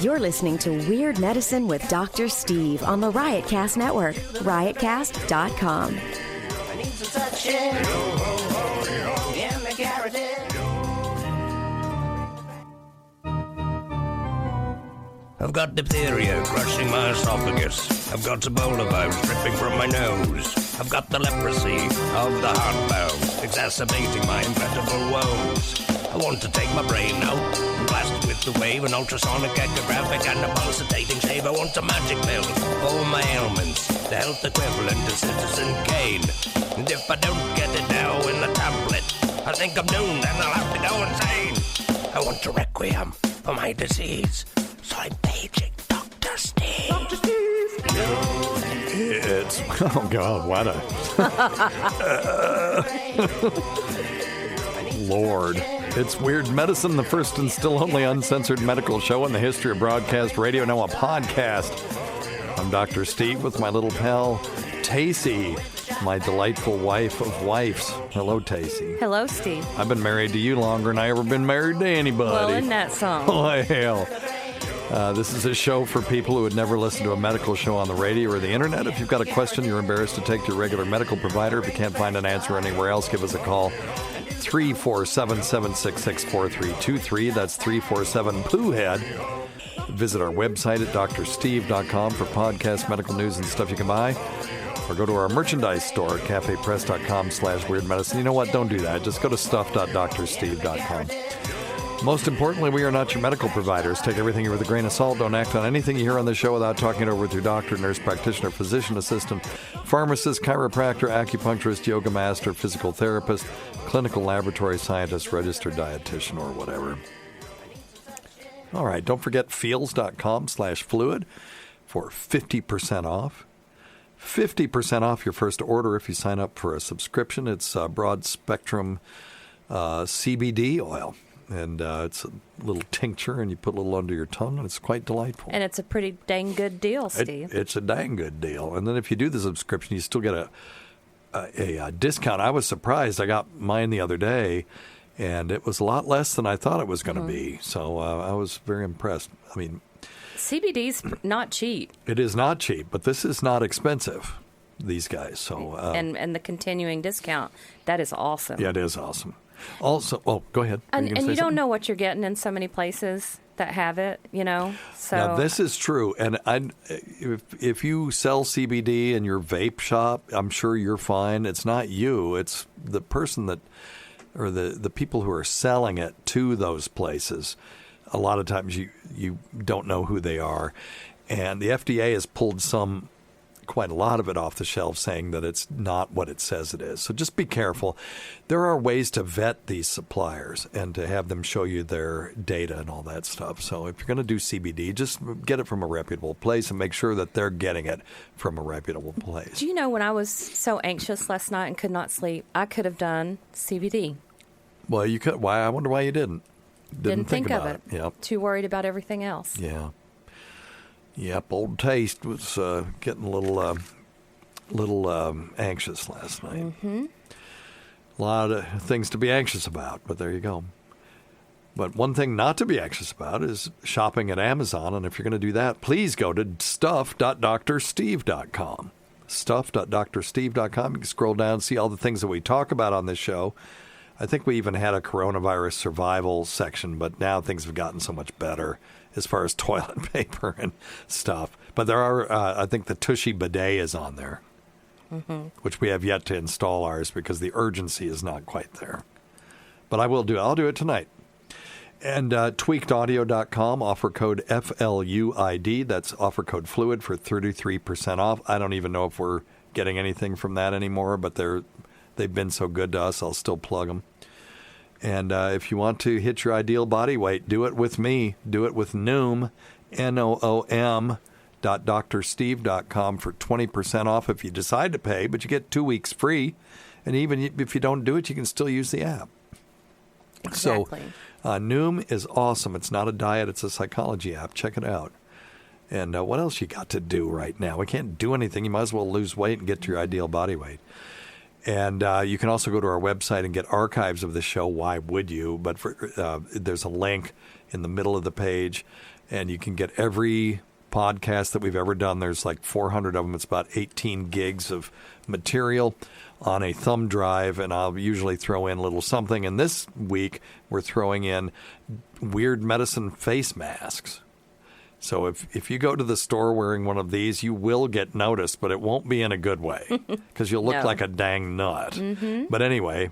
You're listening to Weird Medicine with Dr. Steve on the Riotcast Network, riotcast.com. I've got diphtheria crushing my esophagus. I've got Ebola virus dripping from my nose. I've got the leprosy of the heart valve, exacerbating my incredible woes. I want to take my brain out and blast it with the wave, an ultrasonic, echographic, and a pulsating shave. I want a magic pill for all my ailments, the health equivalent of Citizen Kane. And if I don't get it now in the tablet, I think I'm doomed and I'll have to go insane. I want a requiem for my disease, so I'm paging Dr. Steve. Dr. Steve! It's... Oh, God, what a... Lord. It's Weird Medicine, the first and still only uncensored medical show in the history of broadcast radio, now a podcast. I'm Dr. Steve with my little pal, Tacie, my delightful wife of wives. Hello, Tacie. Hello, Steve. I've been married to you longer than I ever been married to anybody. Well, isn't that something? Oh, hell. This is a show for people who would never listen to a medical show on the radio or the internet. If you've got a question you're embarrassed to take to your regular medical provider, if you can't find an answer anywhere else, give us a call. 347-766-4323. That's 347-POOHEAD. Visit our website at drsteve.com for podcast, medical news, and stuff you can buy. Or go to our merchandise store at cafepress.com/weirdmedicine. You know what? Don't do that. Just go to stuff.drsteve.com. Most importantly, we are not your medical providers. Take everything here with a grain of salt. Don't act on anything you hear on the show without talking it over with your doctor, nurse practitioner, physician assistant, pharmacist, chiropractor, acupuncturist, yoga master, physical therapist, clinical laboratory scientist, registered dietitian, or whatever. All right, don't forget feels.com/fluid for 50% off. 50% off your first order if you sign up for a subscription. It's broad spectrum CBD oil. And it's a little tincture, and you put a little under your tongue, and it's quite delightful. And it's a pretty dang good deal, Steve. It's a dang good deal. And then if you do the subscription, you still get a discount. I was surprised. I got mine the other day, and it was a lot less than I thought it was going to be. So I was very impressed. I mean, CBD's not cheap. It is not cheap, but this is not expensive, these guys. So and the continuing discount, that is awesome. Yeah, it is awesome. Also, go ahead. And you don't know what you're getting in so many places that have it, you know. So now, this is true. And if you sell CBD in your vape shop, I'm sure you're fine. It's not you. It's the person that, or the people who are selling it to those places. A lot of times you don't know who they are. And the FDA has pulled quite a lot of it off the shelf, saying that it's not what it says it is. So just be careful. There are ways to vet these suppliers and to have them show you their data and all that stuff. So if you're going to do CBD, just get it from a reputable place and make sure that they're getting it from a reputable place. Do you know, when I was so anxious last night and could not sleep, I could have done CBD. Well, you could. Why? I wonder why you didn't. Didn't think about of it. Yep. Too worried about everything else. Yeah. Yep, old Taste was getting a little anxious last night. Mm-hmm. A lot of things to be anxious about, but there you go. But one thing not to be anxious about is shopping at Amazon, and if you're going to do that, please go to stuff.drsteve.com. Stuff.drsteve.com. You can scroll down and see all the things that we talk about on this show. I think we even had a coronavirus survival section, but now things have gotten so much better as far as toilet paper and stuff. But there are, I think the Tushy bidet is on there, which we have yet to install ours because the urgency is not quite there. But I'll do it tonight. And tweakedaudio.com, offer code FLUID. That's offer code FLUID for 33% off. I don't even know if we're getting anything from that anymore, but they've been so good to us, I'll still plug them. And if you want to hit your ideal body weight, do it with me. Do it with Noom, NOOM.drsteve.com for 20% off if you decide to pay, but you get 2 weeks free. And even if you don't do it, you can still use the app. Exactly. So Noom is awesome. It's not a diet. It's a psychology app. Check it out. And what else you got to do right now? We can't do anything. You might as well lose weight and get to your ideal body weight. And you can also go to our website and get archives of the show. Why would you? But there's a link in the middle of the page, and you can get every podcast that we've ever done. There's like 400 of them. It's about 18 gigs of material on a thumb drive, and I'll usually throw in a little something. And this week, we're throwing in weird medicine face masks. So if you go to the store wearing one of these, you will get noticed, but it won't be in a good way because you'll look like a dang nut. Mm-hmm. But anyway,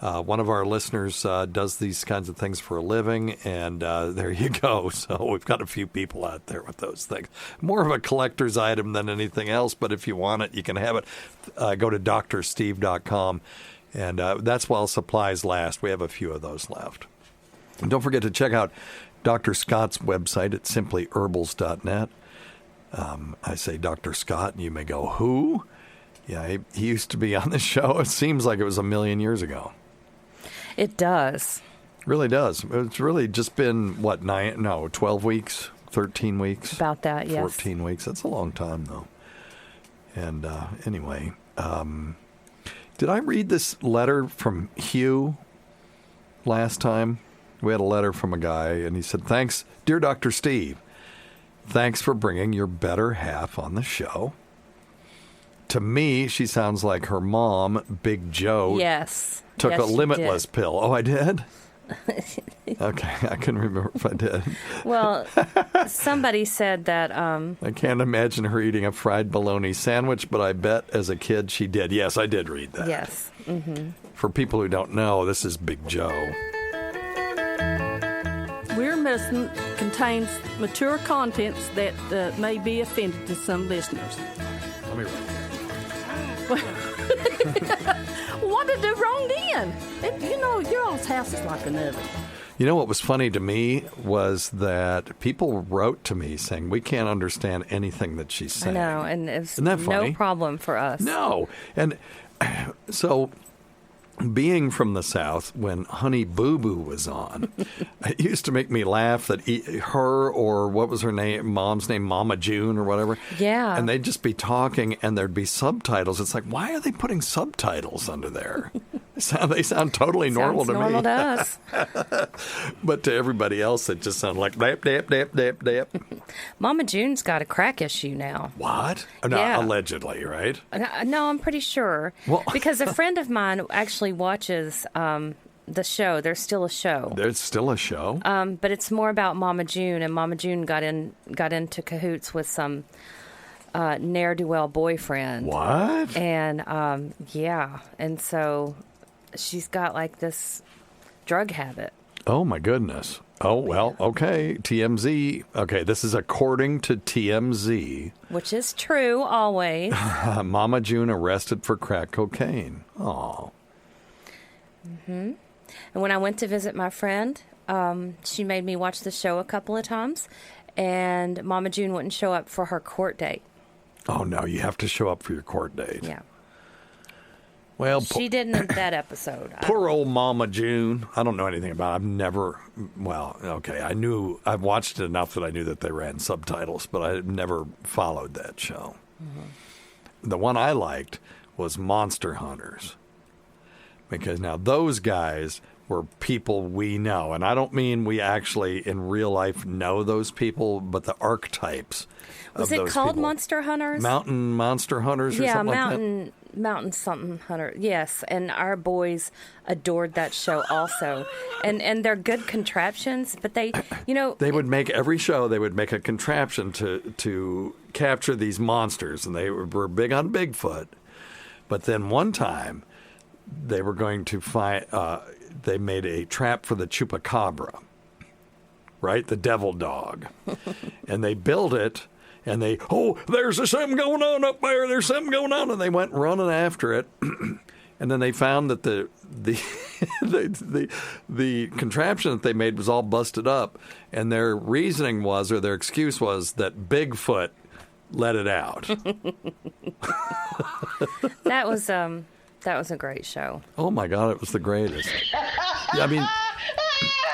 one of our listeners does these kinds of things for a living, and there you go. So we've got a few people out there with those things. More of a collector's item than anything else, but if you want it, you can have it. Go to drsteve.com, and that's while supplies last. We have a few of those left. And don't forget to check out Dr. Scott's website at simplyherbals.net. I say Dr. Scott, and you may go, who? Yeah, he used to be on the show. It seems like it was a million years ago. It does. Really does. It's really just been, 12 weeks, 13 weeks? About that, yes. 14 weeks. That's a long time, though. And anyway, did I read this letter from Hugh last time? We had a letter from a guy, and he said, thanks, dear Dr. Steve, thanks for bringing your better half on the show. To me, she sounds like her mom, Big Joe. Yes. Took a limitless pill. Oh, I did? Okay, I couldn't remember if I did. Well, somebody said that... I can't imagine her eating a fried bologna sandwich, but I bet as a kid she did. Yes, I did read that. Yes. Mm-hmm. For people who don't know, this is Big Joe. Weird Medicine contains mature contents that may be offending to some listeners. Let me write What did I do wrong then? Your old house is like an oven. You know what was funny to me was that people wrote to me saying, we can't understand anything that she's saying. I know, and it's Isn't that funny? No problem for us. No. And so... being from the South, when Honey Boo Boo was on, it used to make me laugh that her, or what was her name, mom's name, Mama June or whatever. Yeah. And they'd just be talking and there'd be subtitles. It's like, why are they putting subtitles under there? They sound totally normal to me. Normal to us. But to everybody else, it just sounded like dap, dap, dap, dap, dap. Mama June's got a crack issue now. What? No, yeah. Allegedly, right? No, I'm pretty sure. Well, because a friend of mine actually watches the show. There's still a show. There's still a show? But it's more about Mama June, and Mama June got into cahoots with some ne'er-do-well boyfriend. What? And, yeah. And so she's got, like, this drug habit. Oh, my goodness. Oh, well, okay. TMZ. Okay, this is according to TMZ. Which is true, always. Mama June arrested for crack cocaine. Oh. Mm-hmm. And when I went to visit my friend, she made me watch the show a couple of times, and Mama June wouldn't show up for her court date. Oh, no, you have to show up for your court date. Yeah. Well, she didn't in that episode. Poor old Mama June. I don't know anything about it. I've never, I've watched it enough that I knew that they ran subtitles, but I never followed that show. Mm-hmm. The one I liked was Monster Hunters. Because now those guys were people we know. And I don't mean we actually in real life know those people, but the archetypes of those people. Was it called Monster Hunters? Mountain Monster Hunters or something like that? Yeah, Mountain something hunter. Yes, and our boys adored that show also. And they're good contraptions, but they would make every show, they would make a contraption to capture these monsters, and they were big on Bigfoot. But then one time they were going to find they made a trap for the chupacabra, right? The devil dog. And they built it. And there's something going on up there. There's something going on. And they went running after it. And then they found that the contraption that they made was all busted up. And their reasoning was, or their excuse was, that Bigfoot let it out. That was a great show. Oh, my God. It was the greatest. I mean,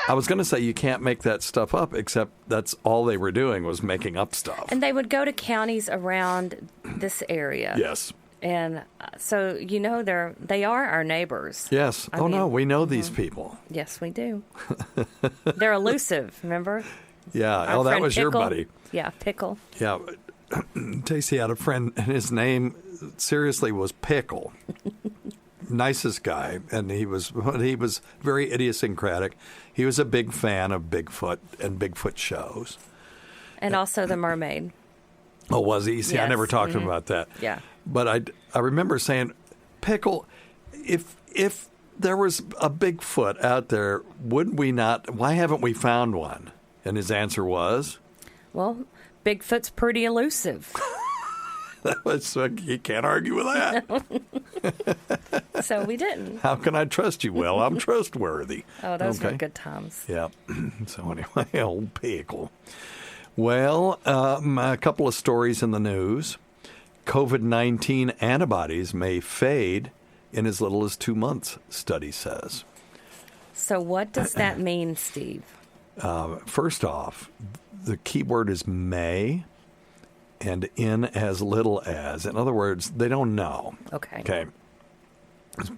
I was going to say you can't make that stuff up, except that's all they were doing was making up stuff. And they would go to counties around this area. Yes. And so, they are our neighbors. Yes. I mean, we know these people. Yes, we do. They're elusive, remember? Yeah. Our that friend was your Pickle. buddy. Yeah, Pickle. Yeah. Tacie had a friend, and his name seriously was Pickle. Nicest guy, and he was very idiosyncratic. He was a big fan of Bigfoot and Bigfoot shows. And also the mermaid. Oh, was he? See, I Yes. never talked to him about that. Yeah. But I remember saying, Pickle, if there was a Bigfoot out there, wouldn't we not? Why haven't we found one? And his answer was, Well, Bigfoot's pretty elusive. You can't argue with that. So we didn't. How can I trust you? Well, I'm trustworthy. Oh, those were Okay. good times. Yeah. So anyway, old Pickle. Well, a couple of stories in the news. COVID-19 antibodies may fade in as little as 2 months, study says. So what does that mean, Steve? First off, the key word is may and in as little as. In other words, they don't know. Okay. Okay.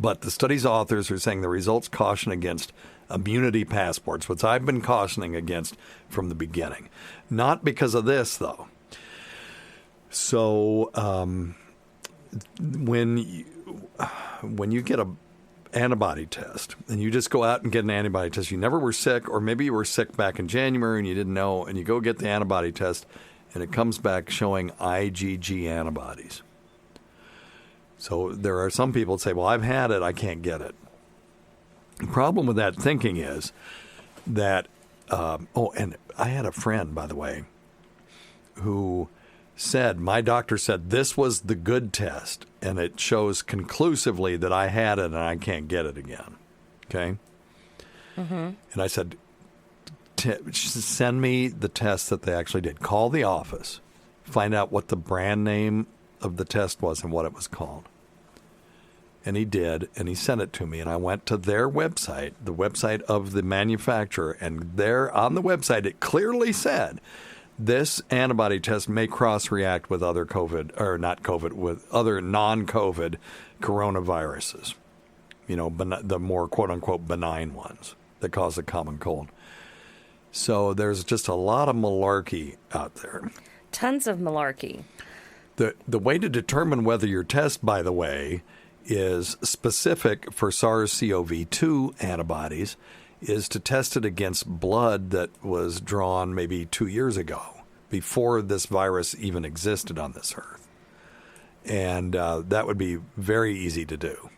But the study's authors are saying the results caution against immunity passports, which I've been cautioning against from the beginning. Not because of this, though. So when you get a antibody test and you just go out and get an antibody test, you never were sick, or maybe you were sick back in January and you didn't know, and you go get the antibody test and it comes back showing IgG antibodies. So there are some people that say, well, I've had it, I can't get it. The problem with that thinking is that, and I had a friend, by the way, who said, my doctor said this was the good test, and it shows conclusively that I had it and I can't get it again. Okay? Mm-hmm. And I said, send me the test that they actually did. Call the office. Find out what the brand name of the test was and what it was called. And he did, and he sent it to me, and I went to their website, the website of the manufacturer, and there on the website it clearly said, this antibody test may cross-react with other COVID, or not COVID, with other non-COVID coronaviruses. You know, the more quote-unquote benign ones that cause a common cold. So there's just a lot of malarkey out there. Tons of malarkey. The way to determine whether your test, by the way, is specific for SARS-CoV-2 antibodies is to test it against blood that was drawn maybe 2 years ago, before this virus even existed on this earth. And that would be very easy to do.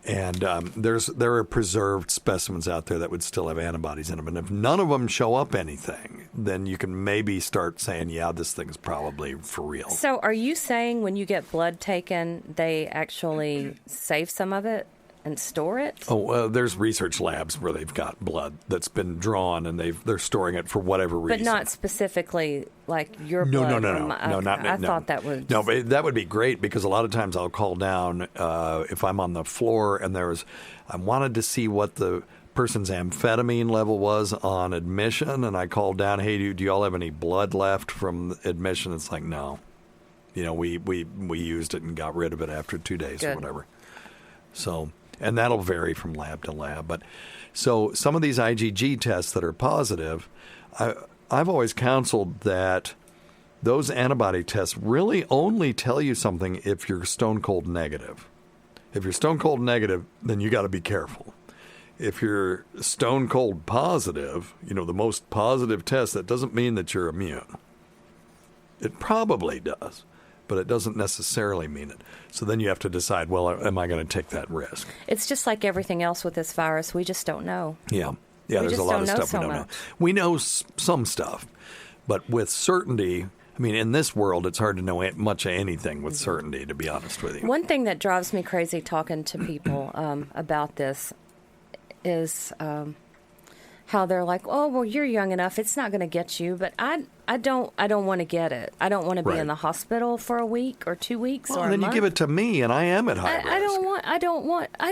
And there are preserved specimens out there that would still have antibodies in them. And if none of them show up anything, then you can maybe start saying, yeah, this thing's probably for real. So are you saying when you get blood taken, they actually save some of it and store it? Oh, there's research labs where they've got blood that's been drawn, and they're storing it for whatever reason. But not specifically like your No, blood. no. I thought that was... No, but that would be great, because a lot of times I'll call down if I'm on the floor and I wanted to see what the person's amphetamine level was on admission, and I called down, hey, do you all have any blood left from admission? It's like, no. You know, we used it and got rid of it after 2 days or whatever. So... And that'll vary from lab to lab. But so some of these IgG tests that are positive, I've always counseled that those antibody tests really only tell you something if you're stone cold negative. If you're stone cold negative, then you got to be careful. If you're stone cold positive, you know, the most positive test, that doesn't mean that you're immune. It probably does, but it doesn't necessarily mean it. So then you have to decide, well, am I going to take that risk? It's just like everything else with this virus. We just don't know. Yeah, there's a lot of stuff we don't know. We know some stuff, but with certainty, I mean, in this world, it's hard to know much of anything with certainty, to be honest with you. One thing that drives me crazy talking to people about this is how they're like, oh, well, you're young enough, it's not going to get you. But I don't want to get it. I don't want to be in the hospital for a week or 2 weeks or a then month. you give it to me, and I am at high risk. I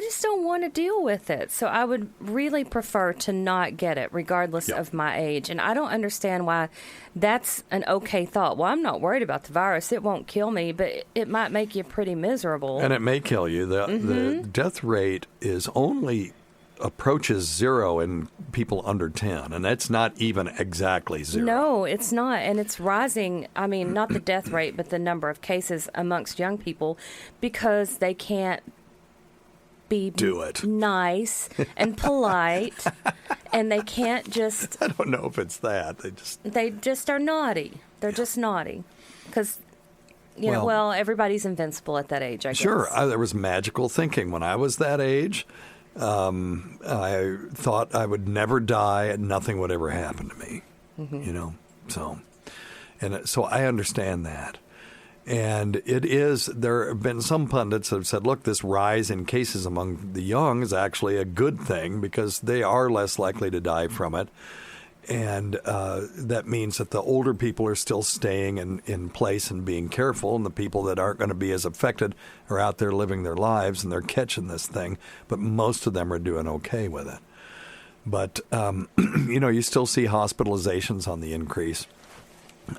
just don't want to deal with it. So I would really prefer to not get it, regardless of my age. And I don't understand why that's an okay thought. Well, I'm not worried about the virus. It won't kill me, but it might make you pretty miserable. And it may kill you. The death rate is only approaches 0 in people under 10, and that's not even exactly 0. No, it's not, and it's rising. I mean, not the death rate, but the number of cases amongst young people, because they can't be nice and polite, and they can't just... I don't know if it's that. They just are naughty. They're just naughty, because... well, everybody's invincible at that age, I guess. Sure. There was magical thinking when I was that age. I thought I would never die and nothing would ever happen to me, So I understand that. And there have been some pundits that have said, look, this rise in cases among the young is actually a good thing because they are less likely to die from it. And that means that the older people are still staying in place and being careful, and the people that aren't going to be as affected are out there living their lives, and they're catching this thing. But most of them are doing okay with it. But, you still see hospitalizations on the increase.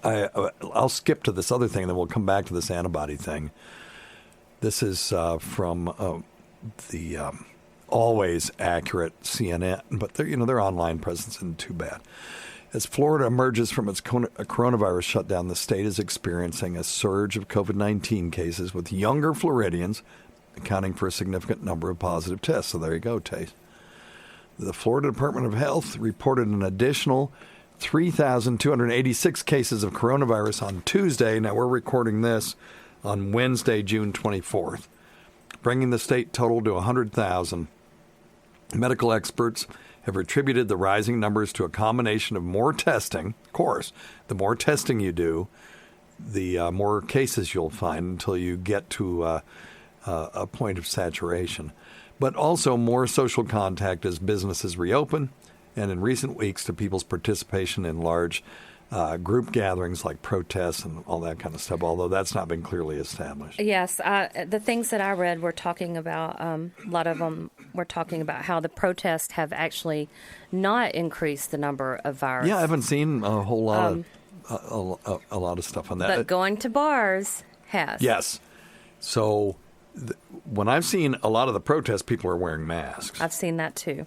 I'll skip to this other thing, and then we'll come back to this antibody thing. This is from the... always accurate CNN, but their online presence isn't too bad. As Florida emerges from its coronavirus shutdown, the state is experiencing a surge of COVID-19 cases, with younger Floridians accounting for a significant number of positive tests. So there you go, Tace. The Florida Department of Health reported an additional 3,286 cases of coronavirus on Tuesday. Now, we're recording this on Wednesday, June 24th, bringing the state total to 100,000. Medical experts have attributed the rising numbers to a combination of more testing. Of course, the more testing you do, the more cases you'll find until you get to a point of saturation. But also more social contact as businesses reopen, and in recent weeks to people's participation in large group gatherings like protests and all that kind of stuff, although that's not been clearly established. Yes, the things that I read were talking about, a lot of them were talking about how the protests have actually not increased the number of virus. Yeah, I haven't seen a whole lot a lot of stuff on that. But going to bars has. Yes. So when I've seen a lot of the protests, people are wearing masks. I've seen that too.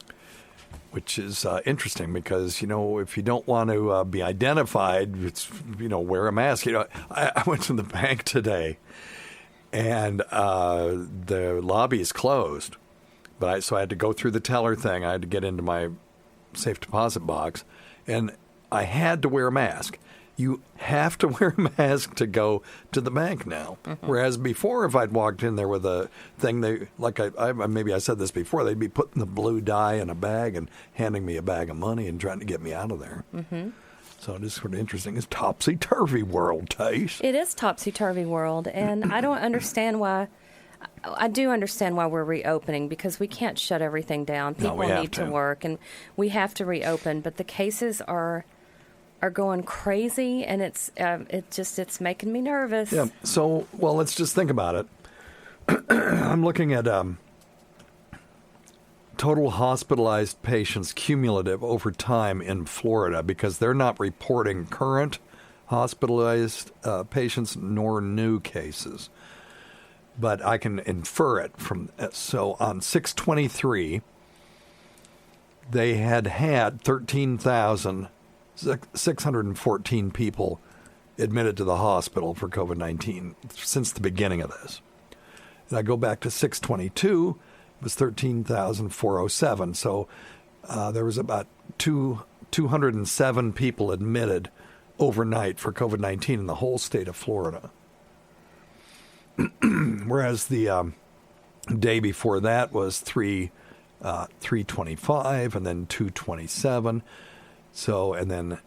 Which is interesting because, if you don't want to be identified, it's, wear a mask. I went to the bank today, and the lobby is closed. So I had to go through the teller thing. I had to get into my safe deposit box, and I had to wear a mask. You have to wear a mask to go to the bank now. Mm-hmm. Whereas before, if I'd walked in there with a thing, maybe I said this before, they'd be putting the blue dye in a bag and handing me a bag of money and trying to get me out of there. Mm-hmm. So it is sort of interesting. It's topsy-turvy world, Tace. It is topsy-turvy world, and I don't understand why. I do understand why we're reopening, because we can't shut everything down. People need to work, and we have to reopen. But the cases are going crazy, and it's making me nervous. Yeah. So, let's just think about it. I'm looking at total hospitalized patients cumulative over time in Florida, because they're not reporting current hospitalized patients nor new cases. But I can infer it from. So on 6/23, they had 13,614 people admitted to the hospital for COVID-19 since the beginning of this. And I go back to 6/22, it was 13,407. So there was about 207 people admitted overnight for COVID-19 in the whole state of Florida. Whereas the day before that was 325, and then 227. So, and then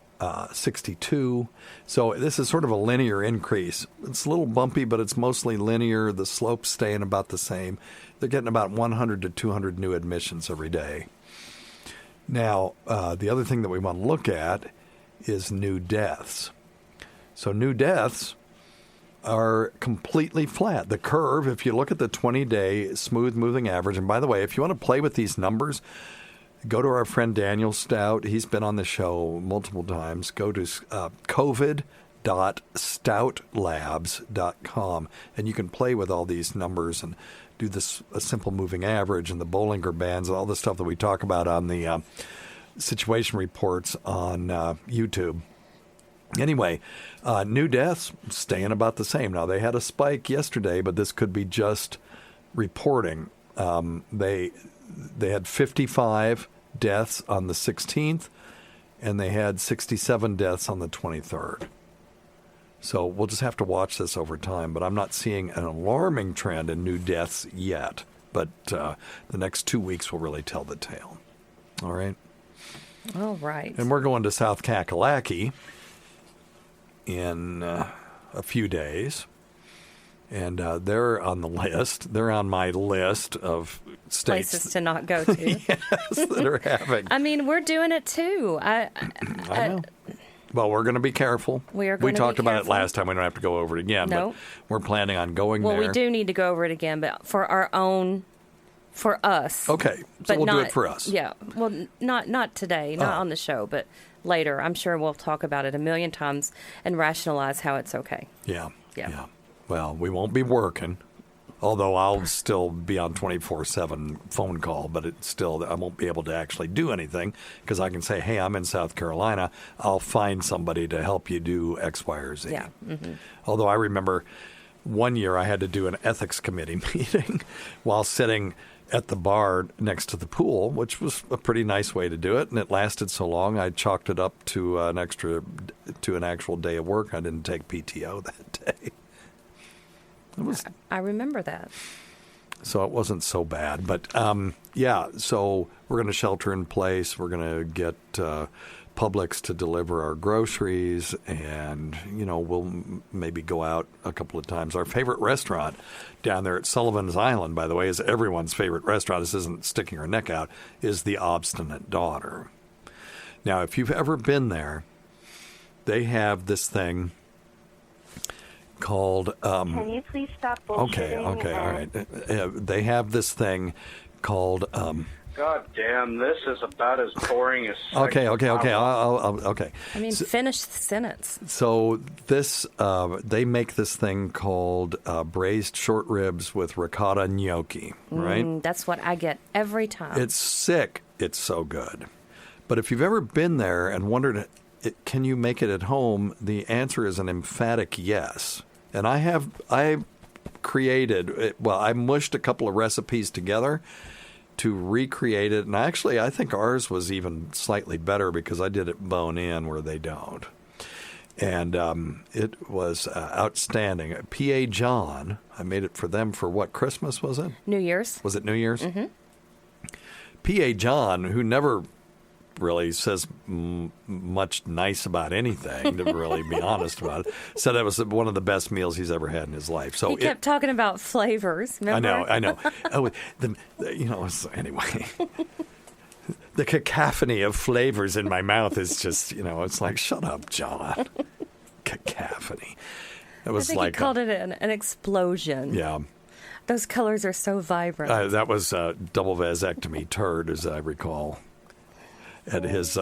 62. So this is sort of a linear increase. It's a little bumpy, but it's mostly linear. The slope's staying about the same. They're getting about 100 to 200 new admissions every day. Now, the other thing that we want to look at is new deaths. So new deaths are completely flat. The curve, if you look at the 20-day smooth moving average, and by the way, if you want to play with these numbers, go to our friend Daniel Stout. He's been on the show multiple times. Go to covid.stoutlabs.com, and you can play with all these numbers and do this a simple moving average and the Bollinger Bands and all the stuff that we talk about on the situation reports on YouTube. Anyway, new deaths staying about the same. Now, they had a spike yesterday, but this could be just reporting. They had 55 deaths on the 16th, and they had 67 deaths on the 23rd. So we'll just have to watch this over time, but I'm not seeing an alarming trend in new deaths yet. But the next 2 weeks will really tell the tale. All right? All right. And we're going to South Kakalaki in a few days. And they're on the list. They're on my list of states. Places to not go to. Yes, that are having. I mean, we're doing it too. I know. Well, we're going to be careful. We are going to be talked about careful. it last time. We don't have to go over it again. No. But we're planning on going there. Well, we do need to go over it again, but for our own, for us. Okay. So we'll do it for us. Yeah. Well, not today, not on the show, but later. I'm sure we'll talk about it a million times and rationalize how it's okay. Yeah. Yeah. Well, we won't be working, although I'll still be on 24/7 phone call, but I won't be able to actually do anything because I can say, hey, I'm in South Carolina. I'll find somebody to help you do X, Y, or Z. Yeah. Mm-hmm. Although I remember one year I had to do an ethics committee meeting while sitting at the bar next to the pool, which was a pretty nice way to do it, and it lasted so long I chalked it up to an actual day of work. I didn't take PTO that day. I remember that. So it wasn't so bad. But, so we're going to shelter in place. We're going to get Publix to deliver our groceries, and, we'll maybe go out a couple of times. Our favorite restaurant down there at Sullivan's Island, by the way, is everyone's favorite restaurant. This isn't sticking our neck out, is the Obstinate Daughter. Now, if you've ever been there, they have this thing called Can you please stop bullshitting? Okay, all right. They have this thing called God damn, this is about as boring as Okay. Okay. I mean, finish the sentence. So this they make this thing called braised short ribs with ricotta gnocchi, right? That's what I get every time. It's sick. It's so good. But if you've ever been there and wondered, can you make it at home? The answer is an emphatic yes. And I mushed a couple of recipes together to recreate it. And actually, I think ours was even slightly better because I did it bone in where they don't. And it was outstanding. P.A. John, I made it for them for what, Christmas was it? New Year's. Was it New Year's? Mm-hmm. P.A. John, who never really says much nice about anything, to really be honest about it, said it was one of the best meals he's ever had in his life. So he kept talking about flavors. Remember? I know. Anyway, the cacophony of flavors in my mouth is just, it's like, shut up, John. Cacophony. It was I think he called it an explosion. Yeah. Those colors are so vibrant. That was a double vasectomy turd, as I recall. At his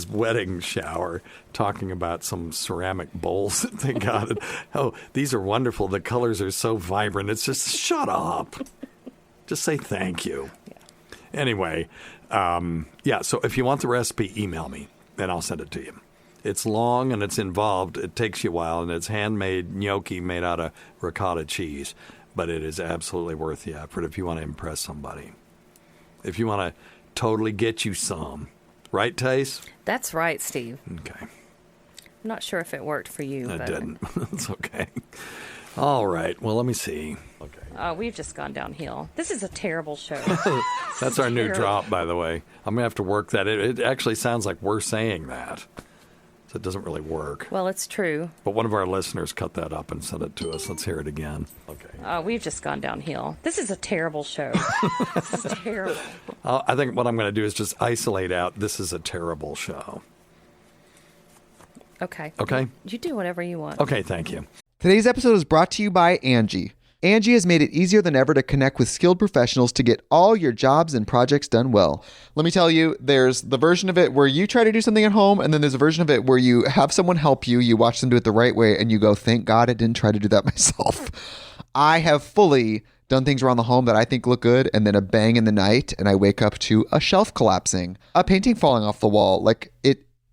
wedding shower, talking about some ceramic bowls that they got. And, these are wonderful. The colors are so vibrant. It's just, shut up. Just say thank you. Yeah. Anyway, so if you want the recipe, email me, and I'll send it to you. It's long and it's involved. It takes you a while, and it's handmade gnocchi made out of ricotta cheese. But it is absolutely worth the effort if you want to impress somebody. If you want to totally get you some. Right, Tace? That's right, Steve. Okay. I'm not sure if it worked for you. It didn't. It's okay. All right. Well, let me see. Okay. We've just gone downhill. This is a terrible show. That's our new drop, by the way. I'm going to have to work that. It actually sounds like we're saying that. So it doesn't really work. Well, it's true. But one of our listeners cut that up and sent it to us. Let's hear it again. Okay. We've just gone downhill. This is a terrible show. This is terrible. I think what I'm going to do is just isolate out, this is a terrible show. Okay. Okay? You do whatever you want. Okay, thank you. Today's episode is brought to you by Angie. Angie has made it easier than ever to connect with skilled professionals to get all your jobs and projects done well. Let me tell you, there's the version of it where you try to do something at home, and then there's a version of it where you have someone help you, you watch them do it the right way, and you go, thank God I didn't try to do that myself. I have fully done things around the home that I think look good, and then a bang in the night, and I wake up to a shelf collapsing, a painting falling off the wall.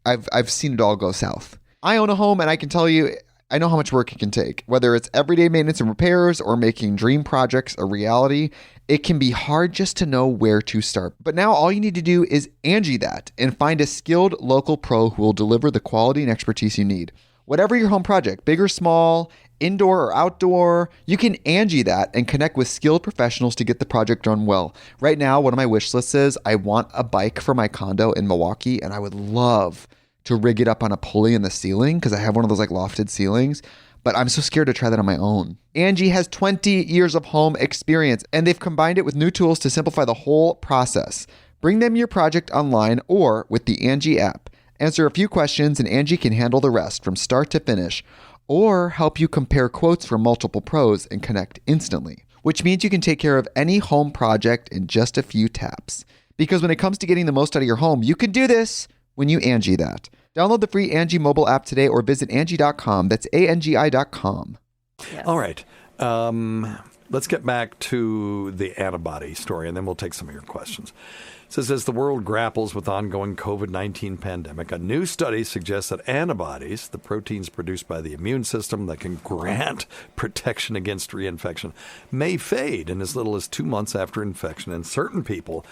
I've seen it all go south. I own a home, and I can tell you, I know how much work it can take. Whether it's everyday maintenance and repairs or making dream projects a reality, it can be hard just to know where to start. But now all you need to do is Angie that and find a skilled local pro who will deliver the quality and expertise you need. Whatever your home project, big or small, indoor or outdoor, you can Angie that and connect with skilled professionals to get the project done well. Right now, one of my wish lists is I want a bike for my condo in Milwaukee, and I would love to rig it up on a pulley in the ceiling because I have one of those lofted ceilings, but I'm so scared to try that on my own. Angie has 20 years of home experience, and they've combined it with new tools to simplify the whole process. Bring them your project online or with the Angie app. Answer a few questions and Angie can handle the rest from start to finish, or help you compare quotes from multiple pros and connect instantly, which means you can take care of any home project in just a few taps. Because when it comes to getting the most out of your home, you can do this when you Angie that. Download the free Angie mobile app today or visit Angie.com. That's ANGI.com. Yes. All right. Let's get back to the antibody story, and then we'll take some of your questions. It says, as the world grapples with ongoing COVID-19 pandemic, a new study suggests that antibodies, the proteins produced by the immune system that can grant protection against reinfection, may fade in as little as 2 months after infection in certain people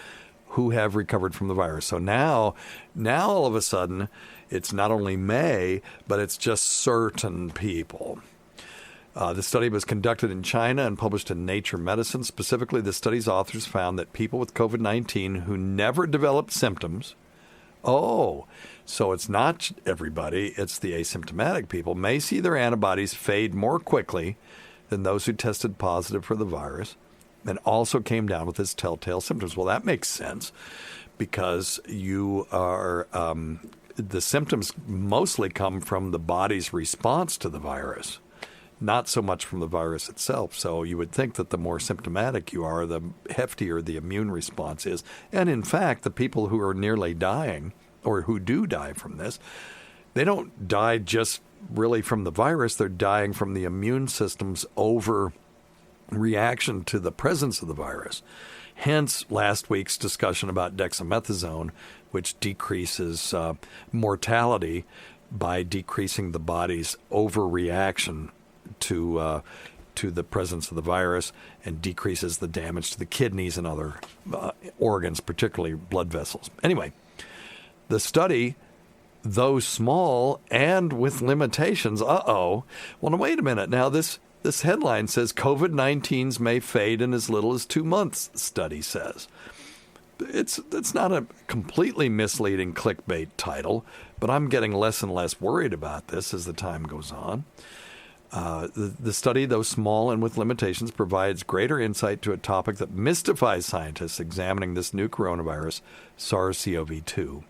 who have recovered from the virus. So now all of a sudden, it's not only may, but it's just certain people. The study was conducted in China and published in Nature Medicine. Specifically, the study's authors found that people with COVID-19 who never developed symptoms, so it's not everybody, it's the asymptomatic people, may see their antibodies fade more quickly than those who tested positive for the virus and also came down with its telltale symptoms. Well, that makes sense because you are the symptoms mostly come from the body's response to the virus, not so much from the virus itself. So you would think that the more symptomatic you are, the heftier the immune response is. And in fact, the people who are nearly dying or who do die from this, they don't die just really from the virus. They're dying from the immune system's overreaction to the presence of the virus. Hence last week's discussion about dexamethasone, which decreases mortality by decreasing the body's overreaction to the presence of the virus and decreases the damage to the kidneys and other organs, particularly blood vessels. Anyway, the study, though small and with limitations, well, now wait a minute. Now this headline says COVID-19s may fade in as little as 2 months, study says. It's not a completely misleading clickbait title, but I'm getting less and less worried about this as the time goes on. The study, though small and with limitations, provides greater insight to a topic that mystifies scientists examining this new coronavirus, SARS-CoV-2.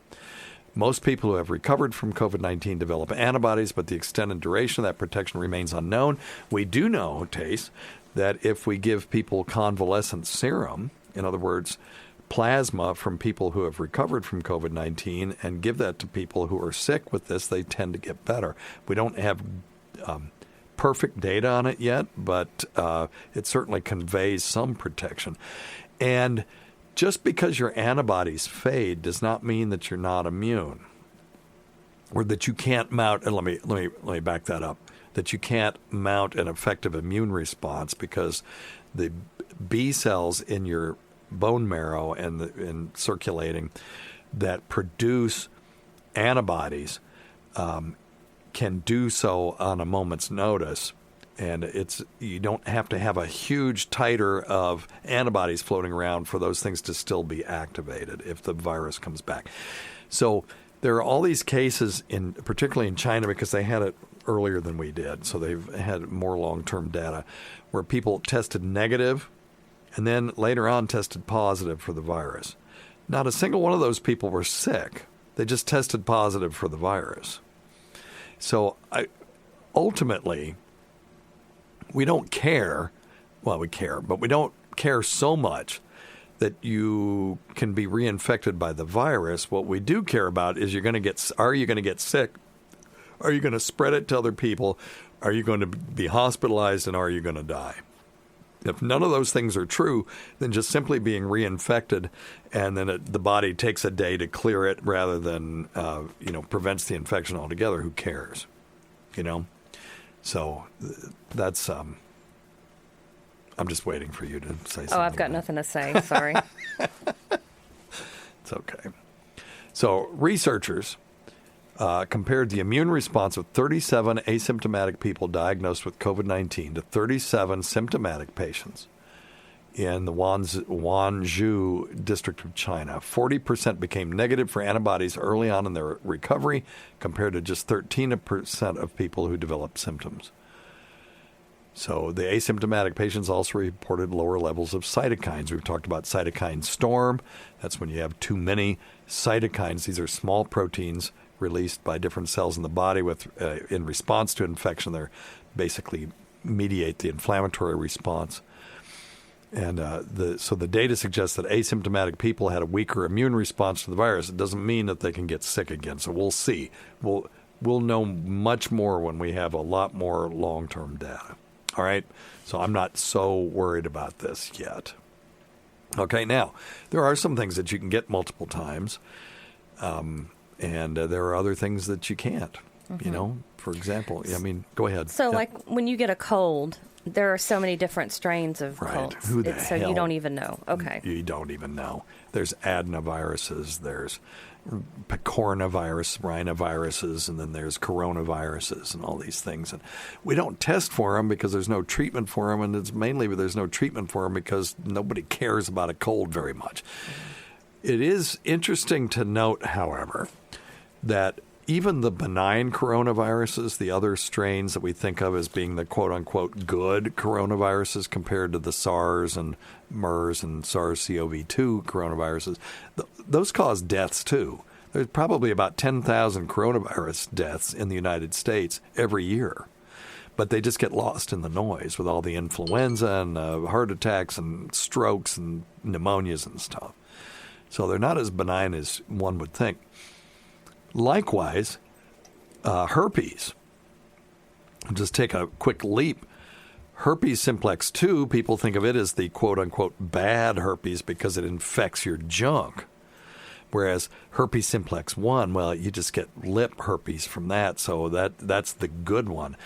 Most people who have recovered from COVID-19 develop antibodies, but the extent and duration of that protection remains unknown. We do know, Tace, that if we give people convalescent serum, in other words, plasma from people who have recovered from COVID-19, and give that to people who are sick with this, they tend to get better. We don't have perfect data on it yet, but it certainly conveys some protection. And just because your antibodies fade does not mean that you're not immune, or that you can't mount. And let me back that up. That you can't mount an effective immune response because the B cells in your bone marrow and circulating that produce antibodies can do so on a moment's notice. And you don't have to have a huge titer of antibodies floating around for those things to still be activated if the virus comes back. So there are all these cases, particularly in China, because they had it earlier than we did, so they've had more long-term data, where people tested negative and then later on tested positive for the virus. Not a single one of those people were sick. They just tested positive for the virus. So ultimately, we don't care. Well, we care, but we don't care so much that you can be reinfected by the virus. What we do care about is are you going to get sick? Are you going to spread it to other people? Are you going to be hospitalized, and are you going to die? If none of those things are true, then just simply being reinfected and then the body takes a day to clear it rather than, prevents the infection altogether, who cares? So that's, I'm just waiting for you to say something. Oh, I've got nothing to say. Sorry. It's okay. So researchers compared the immune response of 37 asymptomatic people diagnosed with COVID-19 to 37 symptomatic patients in the Guangzhou district of China. 40% became negative for antibodies early on in their recovery, compared to just 13% of people who developed symptoms. So the asymptomatic patients also reported lower levels of cytokines. We've talked about cytokine storm. That's when you have too many cytokines. These are small proteins released by different cells in the body in response to infection. They basically mediate the inflammatory response. And so the data suggests that asymptomatic people had a weaker immune response to the virus. It doesn't mean that they can get sick again. So we'll see. We'll know much more when we have a lot more long-term data. All right? So I'm not so worried about this yet. Okay, now, there are some things that you can get multiple times. And there are other things that you can't, for example. Go ahead. So, like, when you get a cold, there are so many different strains of colds. Who the so hell? You don't even know. Okay. You don't even know. There's adenoviruses, there's picornavirus, rhinoviruses, and then there's coronaviruses and all these things. And we don't test for them because there's no treatment for them, and it's mainly there's no treatment for them because nobody cares about a cold very much. It is interesting to note, however, that even the benign coronaviruses, the other strains that we think of as being the quote-unquote good coronaviruses compared to the SARS and MERS and SARS-CoV-2 coronaviruses, those cause deaths too. There's probably about 10,000 coronavirus deaths in the United States every year. But they just get lost in the noise with all the influenza and heart attacks and strokes and pneumonias and stuff. So they're not as benign as one would think. Likewise, herpes. Just take a quick leap. Herpes simplex 2, people think of it as the quote-unquote bad herpes because it infects your junk. Whereas herpes simplex 1, well, you just get lip herpes from that, so that's the good one.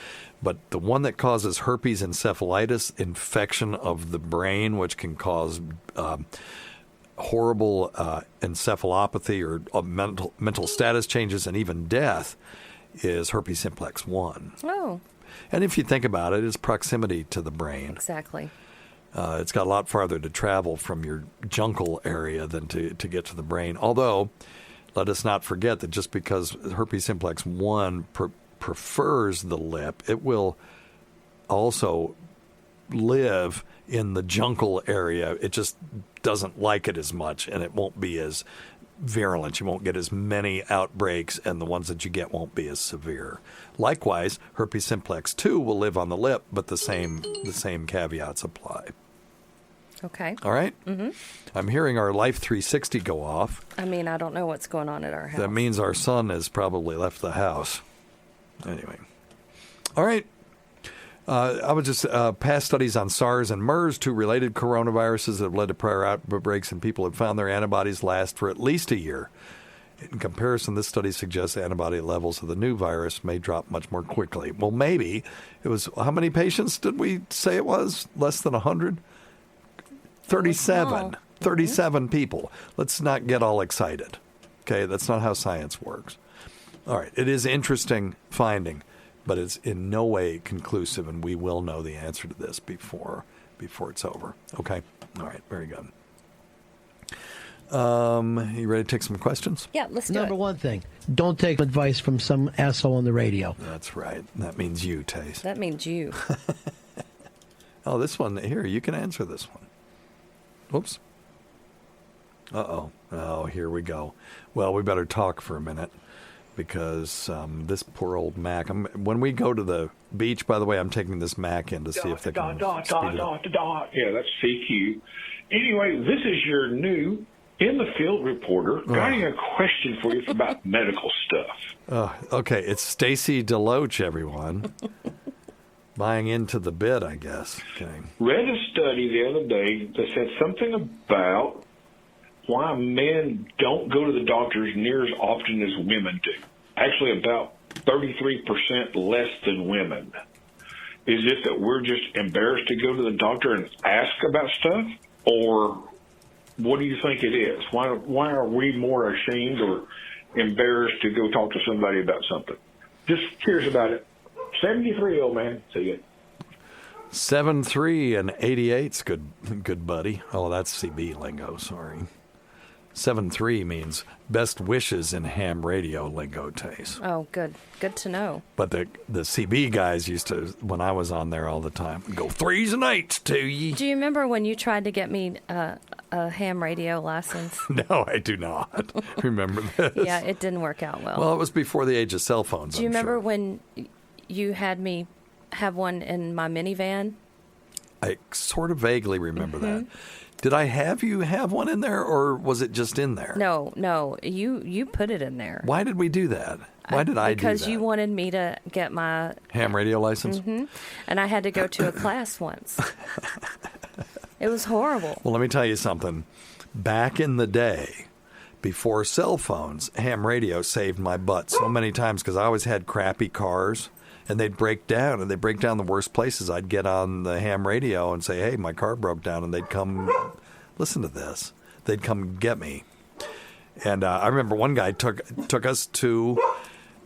But the one that causes herpes encephalitis, infection of the brain, which can cause horrible encephalopathy or mental status changes and even death, is herpes simplex 1. Oh. And if you think about it, it's proximity to the brain. Exactly. It's got a lot farther to travel from your jungle area than to get to the brain. Although, let us not forget that just because herpes simplex 1 prefers the lip, it will also live in the jungle area. It just doesn't like it as much, and it won't be as virulent. You won't get as many outbreaks, and the ones that you get won't be as severe. Likewise, herpes simplex 2 will live on the lip, but the same caveats apply. Okay. All right? Mm-hmm. I'm hearing our Life 360 go off. I don't know what's going on at our house. That means our son has probably left the house. Anyway. All right. I would just past studies on SARS and MERS, two related coronaviruses that have led to prior outbreaks, and people have found their antibodies last for at least a year. In comparison, this study suggests antibody levels of the new virus may drop much more quickly. Well, maybe. It was, how many patients did we say it was? Less than 100? 37. 37 people. Let's not get all excited. Okay, that's not how science works. All right, it is interesting finding, but it's in no way conclusive, and we will know the answer to this before it's over. Okay? All right, very good. You ready to take some questions? Yeah, let's do Number it. one thing, don't take advice from some asshole on the radio. That's right. That means you, Tace. That means you. Oh, this one here. You can answer this one. Whoops. Uh-oh. Oh, here we go. Well, we better talk for a minute because this poor old Mac. When we go to the beach, by the way, I'm taking this Mac in to see if they can speed it up. Yeah, that's CQ. Anyway, this is your new In the Field reporter. Got a question for you about medical stuff. Okay, it's Stacy DeLoach, everyone. Buying into the bid, I guess. Okay. Read a study the other day that said something about why men don't go to the doctors near as often as women do. Actually, about 33% less than women. Is it that we're just embarrassed to go to the doctor and ask about stuff? Or what do you think it is? Why are we more ashamed or embarrassed to go talk to somebody about something? Just curious about it. 73, old man. See ya. 7-3 and 88's good buddy. Oh, that's CB lingo, sorry. 7-3 means best wishes in ham radio lingo, Tace. Oh, good. Good to know. But the CB guys used to, when I was on there all the time, go 3s and 8s to ye. Do you remember when you tried to get me a ham radio license? No, I do not remember this. Yeah, it didn't work out well. Well, it was before the age of cell phones. Do you remember when you had me have one in my minivan? I sort of vaguely remember that. Did I have you have one in there, or was it just in there? No, you put it in there. Why did we do that? Why did I do that? Because you wanted me to get my ham radio license? And I had to go to a class once. It was horrible. Well, let me tell you something. Back in the day, before cell phones, ham radio saved my butt so many times because I always had crappy cars. And they'd break down, and they'd break down the worst places. I'd get on the ham radio and say, hey, my car broke down, and they'd come, listen to this. They'd come get me. And I remember one guy took us to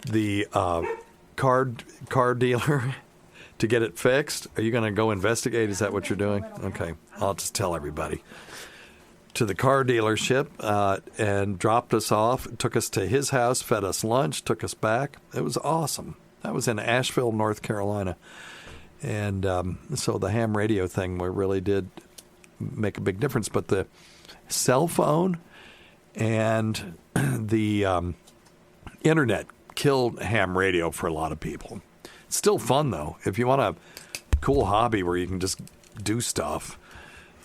the car dealer to get it fixed. Are you going to go investigate? Is that what you're doing? Okay, I'll just tell everybody. To the car dealership and dropped us off, took us to his house, fed us lunch, took us back. It was awesome. That was in Asheville, North Carolina. And so the ham radio thing really did make a big difference. But the cell phone and the internet killed ham radio for a lot of people. It's still fun, though. If you want a cool hobby where you can just do stuff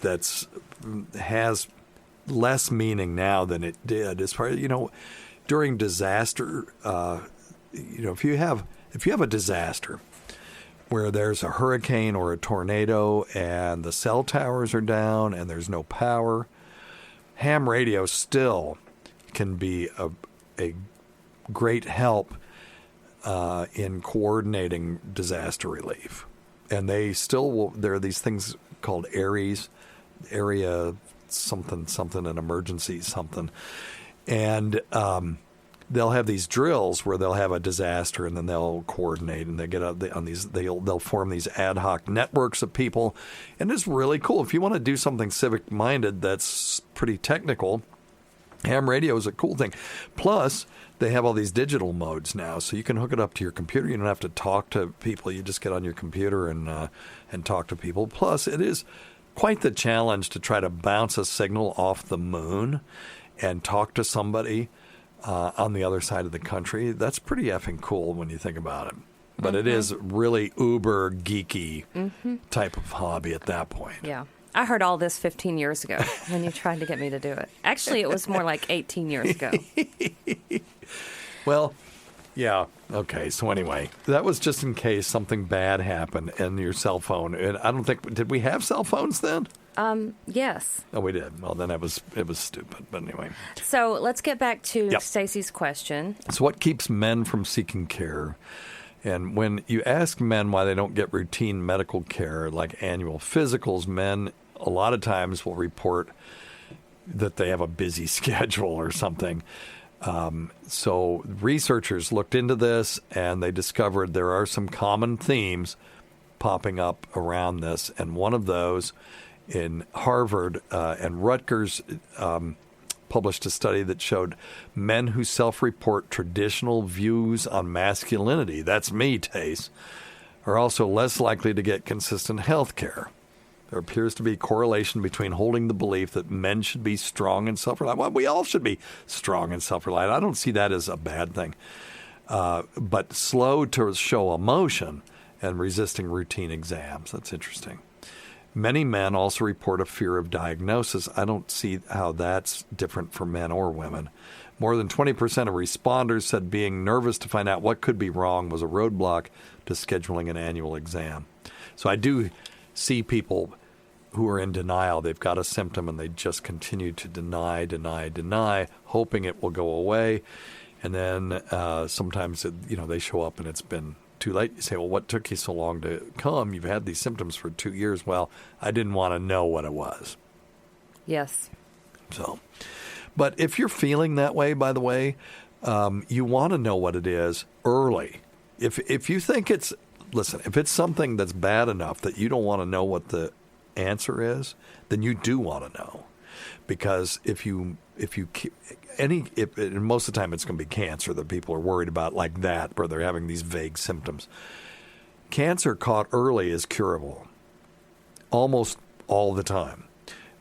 that has less meaning now than it did. As far as, during disaster, if you have a disaster where there's a hurricane or a tornado and the cell towers are down and there's no power, ham radio still can be a great help in coordinating disaster relief. And they still will, there are these things called ARES, area something, an emergency something. And they'll have these drills where they'll have a disaster and then they'll coordinate and they get on these, they'll form these ad hoc networks of people. And it's really cool. If you want to do something civic minded that's pretty technical, ham radio is a cool thing. Plus, they have all these digital modes now, so you can hook it up to your computer. You don't have to talk to people. You just get on your computer and talk to people. Plus, it is quite the challenge to try to bounce a signal off the moon and talk to somebody on the other side of the country. That's pretty effing cool when you think about it. But it is really uber geeky type of hobby at that point. Yeah. I heard all this 15 years ago when you tried to get me to do it. Actually, it was more like 18 years ago. Well, yeah. Okay. So anyway, that was just in case something bad happened in your cell phone. And I don't think, did we have cell phones then? Yes. Oh, we did. Well, then it was stupid. But anyway. So let's get back to Stacey's question. So what keeps men from seeking care? And when you ask men why they don't get routine medical care, like annual physicals, men a lot of times will report that they have a busy schedule or something. So researchers looked into this, and they discovered there are some common themes popping up around this. And one of those in Harvard and Rutgers published a study that showed men who self-report traditional views on masculinity, that's me, Tace, are also less likely to get consistent health care. There appears to be correlation between holding the belief that men should be strong and self-reliant. Well, we all should be strong and self-reliant. I don't see that as a bad thing. But slow to show emotion and resisting routine exams. That's interesting. Many men also report a fear of diagnosis. I don't see how that's different for men or women. More than 20% of responders said being nervous to find out what could be wrong was a roadblock to scheduling an annual exam. So I do see people who are in denial. They've got a symptom and they just continue to deny, hoping it will go away. And then sometimes, they show up and it's been too late. You say, well, what took you so long to come? You've had these symptoms for 2 years. Well, I didn't want to know what it was. Yes. So, but if you're feeling that way, by the way, you want to know what it is early. If you think if it's something that's bad enough that you don't want to know what the answer is, then you do want to know. Because and most of the time it's going to be cancer that people are worried about like that, where they're having these vague symptoms. Cancer caught early is curable, almost all the time.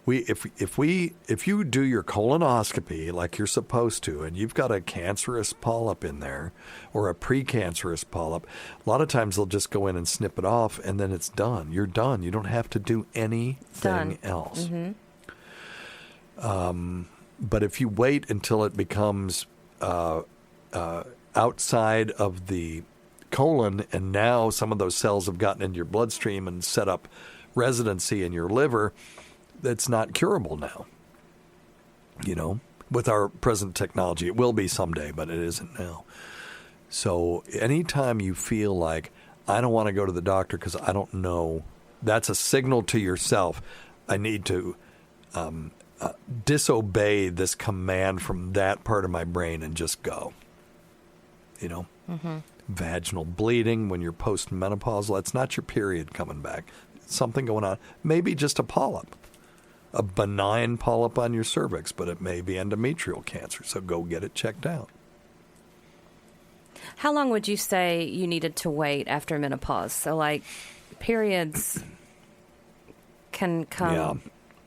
If you do your colonoscopy like you're supposed to, and you've got a cancerous polyp in there or a precancerous polyp, a lot of times they'll just go in and snip it off, and then it's done. You're done. You don't have to do anything else. Mm-hmm. But if you wait until it becomes outside of the colon, and now some of those cells have gotten into your bloodstream and set up residency in your liver, that's not curable now. With our present technology, it will be someday, but it isn't now. So anytime you feel like, I don't want to go to the doctor because I don't know, that's a signal to yourself, I need to disobey this command from that part of my brain and just go. Mm-hmm. Vaginal bleeding when you're postmenopausal, that's not your period coming back. Something going on. Maybe just a polyp, a benign polyp on your cervix, but it may be endometrial cancer, so go get it checked out. How long would you say you needed to wait after menopause? So, like, periods can come... Yeah.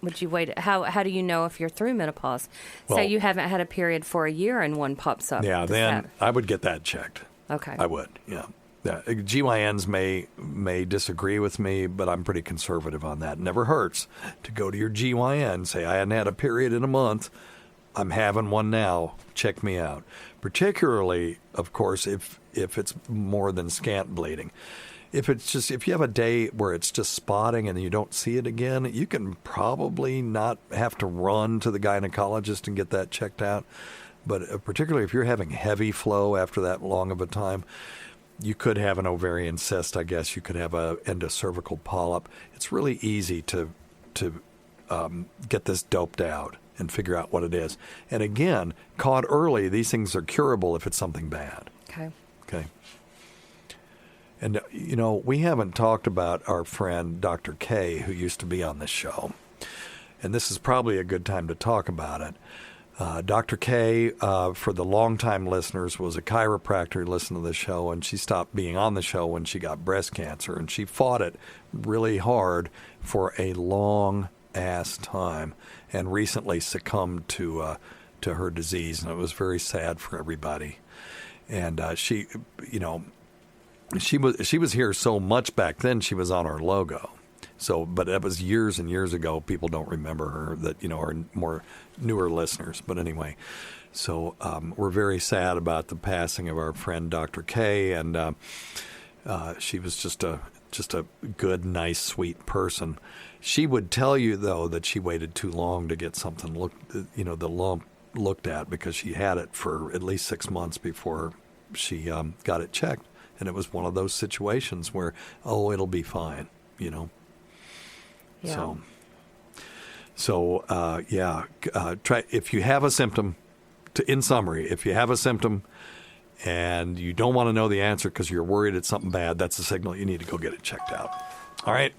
Would you wait? How do you know if you're through menopause? Well, Say you haven't had a period for a year and one pops up. Yeah, then I would get that checked. Okay. I would, yeah. GYNs may disagree with me, but I'm pretty conservative on that. It never hurts to go to your GYN, say, I hadn't had a period in a month. I'm having one now. Check me out. Particularly, of course, if it's more than scant bleeding. If you have a day where it's just spotting and you don't see it again, you can probably not have to run to the gynecologist and get that checked out. But particularly if you're having heavy flow after that long of a time, you could have an ovarian cyst, I guess. You could have a endocervical polyp. It's really easy to get this doped out and figure out what it is. And again, caught early, these things are curable if it's something bad. Okay. And, we haven't talked about our friend Dr. K, who used to be on this show. And this is probably a good time to talk about it. Dr. K, for the longtime listeners, was a chiropractor who listened to the show, and she stopped being on the show when she got breast cancer. And she fought it really hard for a long-ass time and recently succumbed to her disease. And it was very sad for everybody. And she was here so much back then, she was on our logo. So, but that was years and years ago. People don't remember her that, are more newer listeners. But anyway, so we're very sad about the passing of our friend Dr. K. And she was just a good, nice, sweet person. She would tell you, though, that she waited too long to get something the lump looked at, because she had it for at least 6 months before she got it checked. And it was one of those situations where, it'll be fine, Yeah. So try, if you have a symptom, in summary, if you have a symptom and you don't want to know the answer because you're worried it's something bad, that's a signal you need to go get it checked out. All right.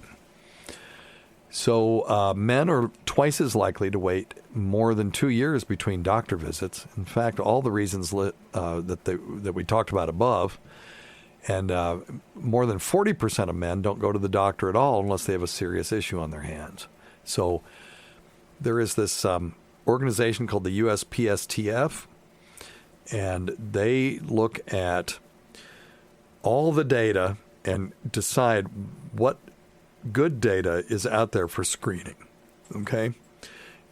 So men are twice as likely to wait more than 2 years between doctor visits. In fact, all the reasons that we talked about above, and more than 40% of men don't go to the doctor at all unless they have a serious issue on their hands. So there is this organization called the USPSTF, and they look at all the data and decide what good data is out there for screening, okay?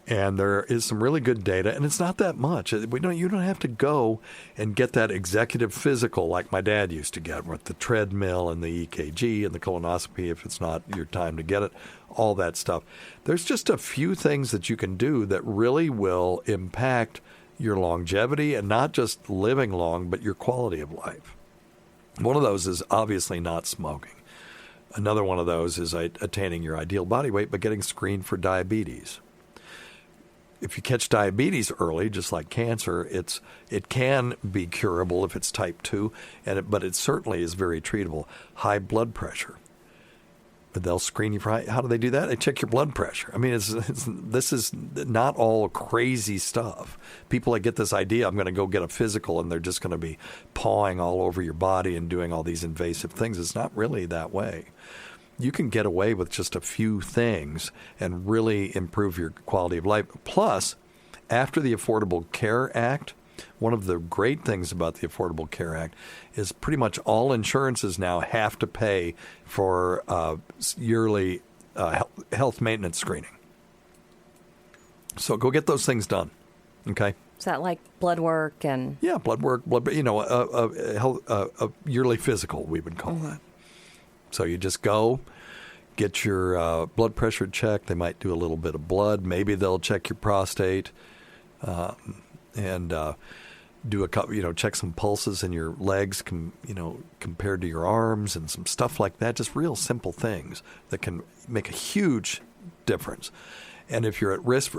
And there is some really good data, and it's not that much. You don't have to go and get that executive physical like my dad used to get with the treadmill and the EKG and the colonoscopy if it's not your time to get it, all that stuff. There's just a few things that you can do that really will impact your longevity, and not just living long, but your quality of life. One of those is obviously not smoking. Another one of those is attaining your ideal body weight, but getting screened for diabetes. If you catch diabetes early, just like cancer, it can be curable if it's type 2, but it certainly is very treatable. High blood pressure. But they'll screen you for how do they do that? They check your blood pressure. I mean, this is not all crazy stuff. People that get this idea, I'm going to go get a physical, and they're just going to be pawing all over your body and doing all these invasive things. It's not really that way. You can get away with just a few things and really improve your quality of life. Plus, after the Affordable Care Act, one of the great things about the Affordable Care Act is pretty much all insurances now have to pay for yearly health maintenance screening. So go get those things done, okay? Is that like blood work and? Yeah, blood work, a yearly physical, we would call that. So you just go, get your blood pressure checked. They might do a little bit of blood. Maybe they'll check your prostate, and do a couple, check some pulses in your legs, compared to your arms, and some stuff like that. Just real simple things that can make a huge difference. And if you're at risk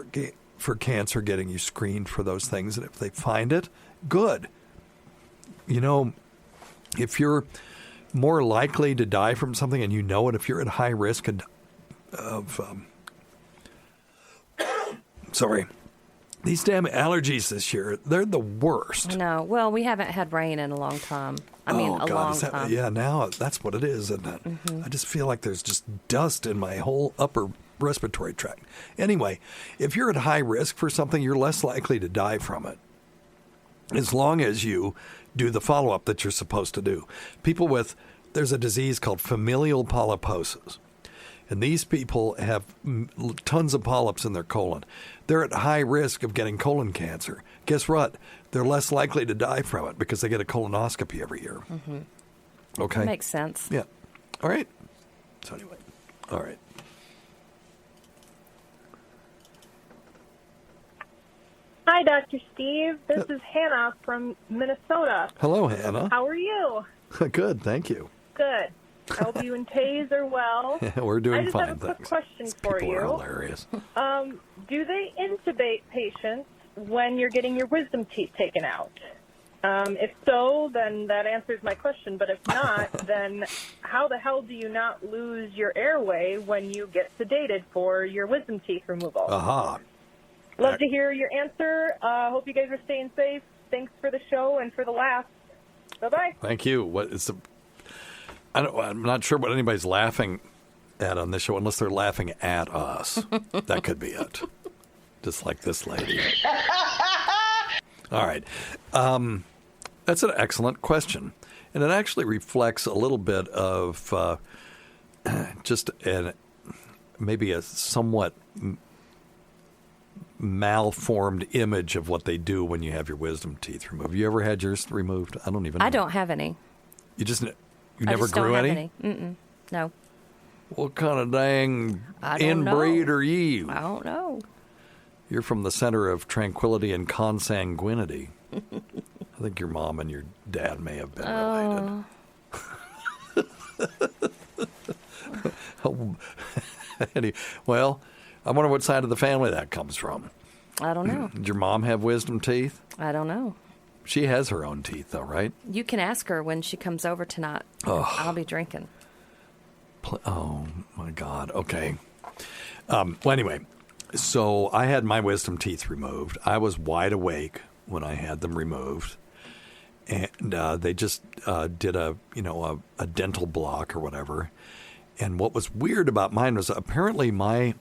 for cancer, getting you screened for those things, and if they find it, good. If you're more likely to die from something, and if you're at high risk of sorry, these damn allergies this year, they're the worst. I know. Well, we haven't had rain in a long time. Long time. Yeah, now that's what it is, isn't it? Mm-hmm. I just feel like there's just dust in my whole upper respiratory tract. Anyway, if you're at high risk for something, you're less likely to die from it, as long as you do the follow-up that you're supposed to do. There's a disease called familial polyposis, and these people have tons of polyps in their colon. They're at high risk of getting colon cancer. Guess what? They're less likely to die from it because they get a colonoscopy every year. Mm-hmm. Okay? That makes sense. Yeah. All right. So anyway, all right. Hi, Dr. Steve. This is Hannah from Minnesota. Hello, Hannah. How are you? Good, thank you. Good. I hope you and Taze are well. We're doing fine, I just have a quick thanks. question for People you. are hilarious. Do they intubate patients when you're getting your wisdom teeth taken out? If so, then that answers my question. But if not, then how the hell do you not lose your airway when you get sedated for your wisdom teeth removal? Aha. Love to hear your answer. Hope you guys are staying safe. Thanks for the show and for the laughs. Bye-bye. Thank you. I'm not sure what anybody's laughing at on this show, unless they're laughing at us. That could be it. Just like this lady. All right. That's an excellent question. And it actually reflects a little bit of maybe a somewhat malformed image of what they do when you have your wisdom teeth removed. Have you ever had yours removed? I don't even know. I don't have any. You never grew any? Mm-mm. No. What kind of dang inbreed are you? I don't know. You're from the center of tranquility and consanguinity. I think your mom and your dad may have been related. Well, I wonder what side of the family that comes from. I don't know. Did your mom have wisdom teeth? I don't know. She has her own teeth, though, right? You can ask her when she comes over tonight. Oh. I'll be drinking. Oh, my God. Okay. Well, anyway, so I had my wisdom teeth removed. I was wide awake when I had them removed. And they just did a dental block or whatever. And what was weird about mine was apparently my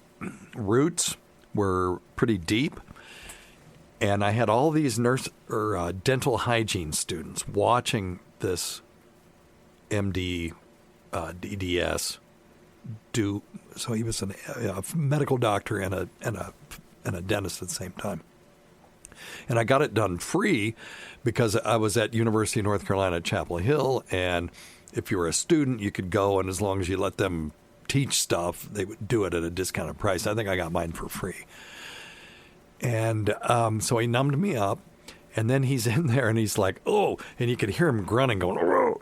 roots were pretty deep. And I had all these dental hygiene students watching this MD DDS do. So he was a medical doctor and a dentist at the same time. And I got it done free because I was at University of North Carolina at Chapel Hill, and if you were a student, you could go, and as long as you let them teach stuff, they would do it at a discounted price. I think I got mine for free. And so he numbed me up, and then he's in there, and he's like, oh, and you could hear him grunting, going, oh,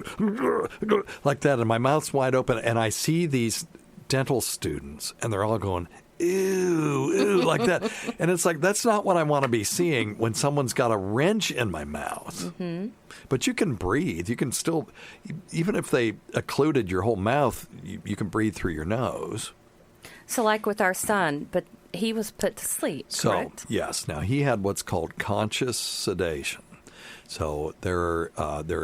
like that, and my mouth's wide open, and I see these dental students, and they're all going, ew, ew, like that. And it's like, that's not what I want to be seeing when someone's got a wrench in my mouth. Mm-hmm. But you can breathe. You can still, even if they occluded your whole mouth, you can breathe through your nose. So like with our son, but he was put to sleep, correct? So, yes. Now, he had what's called conscious sedation. So there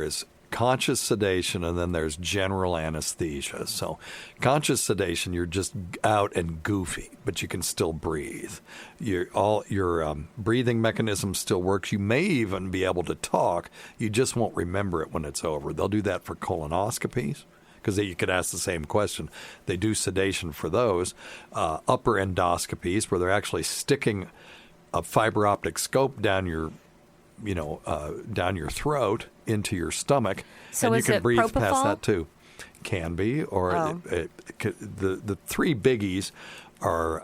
is conscious sedation, and then there's general anesthesia. So conscious sedation, you're just out and goofy, but you can still breathe. Your breathing mechanism still works. You may even be able to talk. You just won't remember it when it's over. They'll do that for colonoscopies, because you could ask the same question. They do sedation for those. Upper endoscopies, where they're actually sticking a fiber optic scope down your throat into your stomach, so and you can breathe propofol? past that too. Can be, or the three biggies are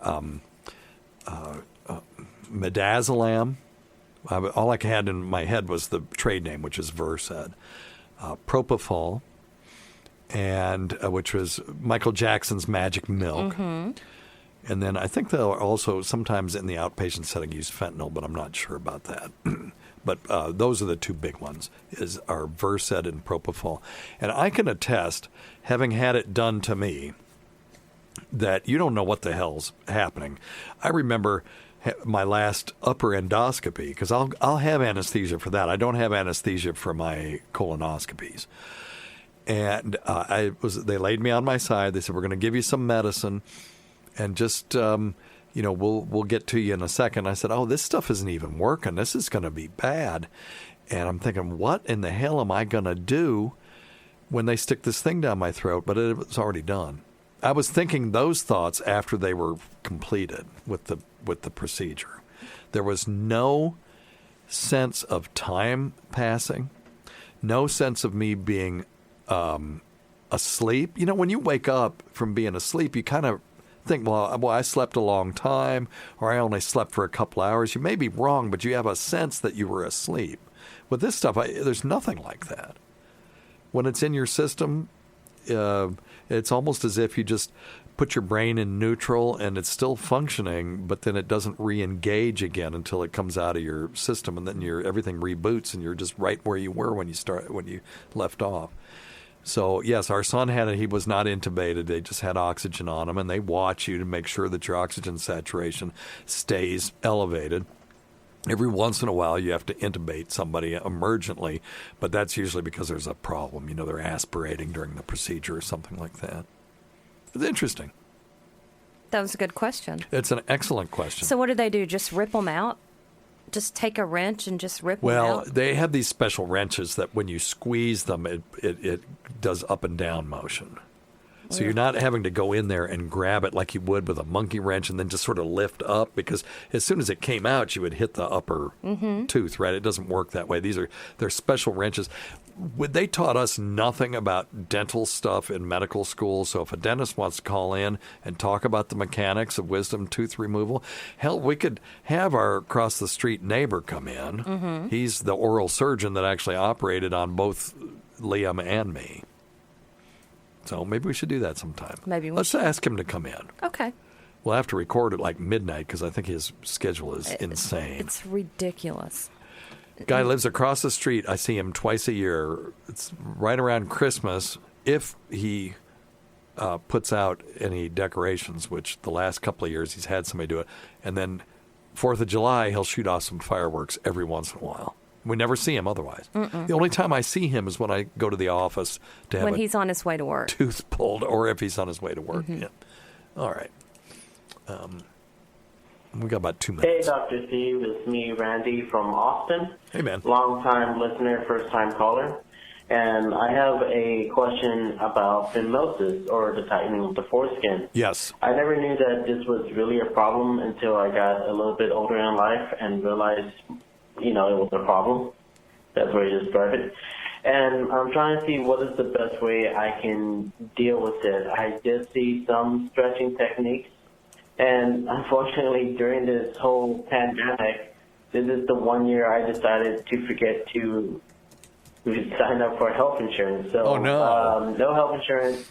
midazolam. All I had in my head was the trade name, which is Versed, propofol, and which was Michael Jackson's Magic Milk. Mm-hmm. And then I think they'll also sometimes in the outpatient setting use fentanyl, but I'm not sure about that. But those are the two big ones, are Versed and propofol. And I can attest, having had it done to me, that you don't know what the hell's happening. I remember my last upper endoscopy, because I'll have anesthesia for that. I don't have anesthesia for my colonoscopies. And they laid me on my side. They said, we're going to give you some medicine, and just we'll get to you in a second. I said, oh, this stuff isn't even working. This is going to be bad. And I'm thinking, what in the hell am I going to do when they stick this thing down my throat? But it was already done. I was thinking those thoughts after they were completed with the procedure. There was no sense of time passing, no sense of me being asleep. When you wake up from being asleep, you kind of think, well, I slept a long time, or I only slept for a couple hours. You may be wrong, but you have a sense that you were asleep. With this stuff, there's nothing like that. When it's in your system, it's almost as if you just put your brain in neutral and it's still functioning, but then it doesn't re-engage again until it comes out of your system, and then everything reboots and you're just right where you were when you left off. So, yes, our son had it. He was not intubated. They just had oxygen on him, and they watch you to make sure that your oxygen saturation stays elevated. Every once in a while, you have to intubate somebody emergently, but that's usually because there's a problem. They're aspirating during the procedure or something like that. It's interesting. That was a good question. It's an excellent question. So what do they do? Just rip them out? Just take a wrench and just rip them out? Well, they have these special wrenches that when you squeeze them, it does up and down motion. So you're not having to go in there and grab it like you would with a monkey wrench and then just sort of lift up, because as soon as it came out, you would hit the upper tooth, right? It doesn't work that way. They're special wrenches. They taught us nothing about dental stuff in medical school. So if a dentist wants to call in and talk about the mechanics of wisdom tooth removal, hell, we could have our across the street neighbor come in. Mm-hmm. He's the oral surgeon that actually operated on both Liam and me. So maybe we should do that sometime. Let's ask him to come in. Okay. We'll have to record at like midnight because I think his schedule is insane. It's ridiculous. Guy lives across the street. I see him twice a year. It's right around Christmas. If he puts out any decorations, which the last couple of years he's had somebody do it, and then 4th of July he'll shoot off some fireworks every once in a while. We never see him otherwise. Mm-mm. The only time I see him is when I go to the office to have when he's on his way to work, tooth pulled, or if he's on his way to work. Mm-hmm. Yeah. All right. We got about 2 minutes. Hey, Dr. Steve. It's me, Randy, from Austin. Hey, man. Long-time listener, first-time caller. And I have a question about Fi Fo Mosis, or the tightening of the foreskin. Yes. I never knew that this was really a problem until I got a little bit older in life and realized, it was a problem. That's where you describe it. And I'm trying to see what is the best way I can deal with it. I did see some stretching techniques. And unfortunately, during this whole pandemic, this is the one year I decided to forget to sign up for health insurance. So, no health insurance,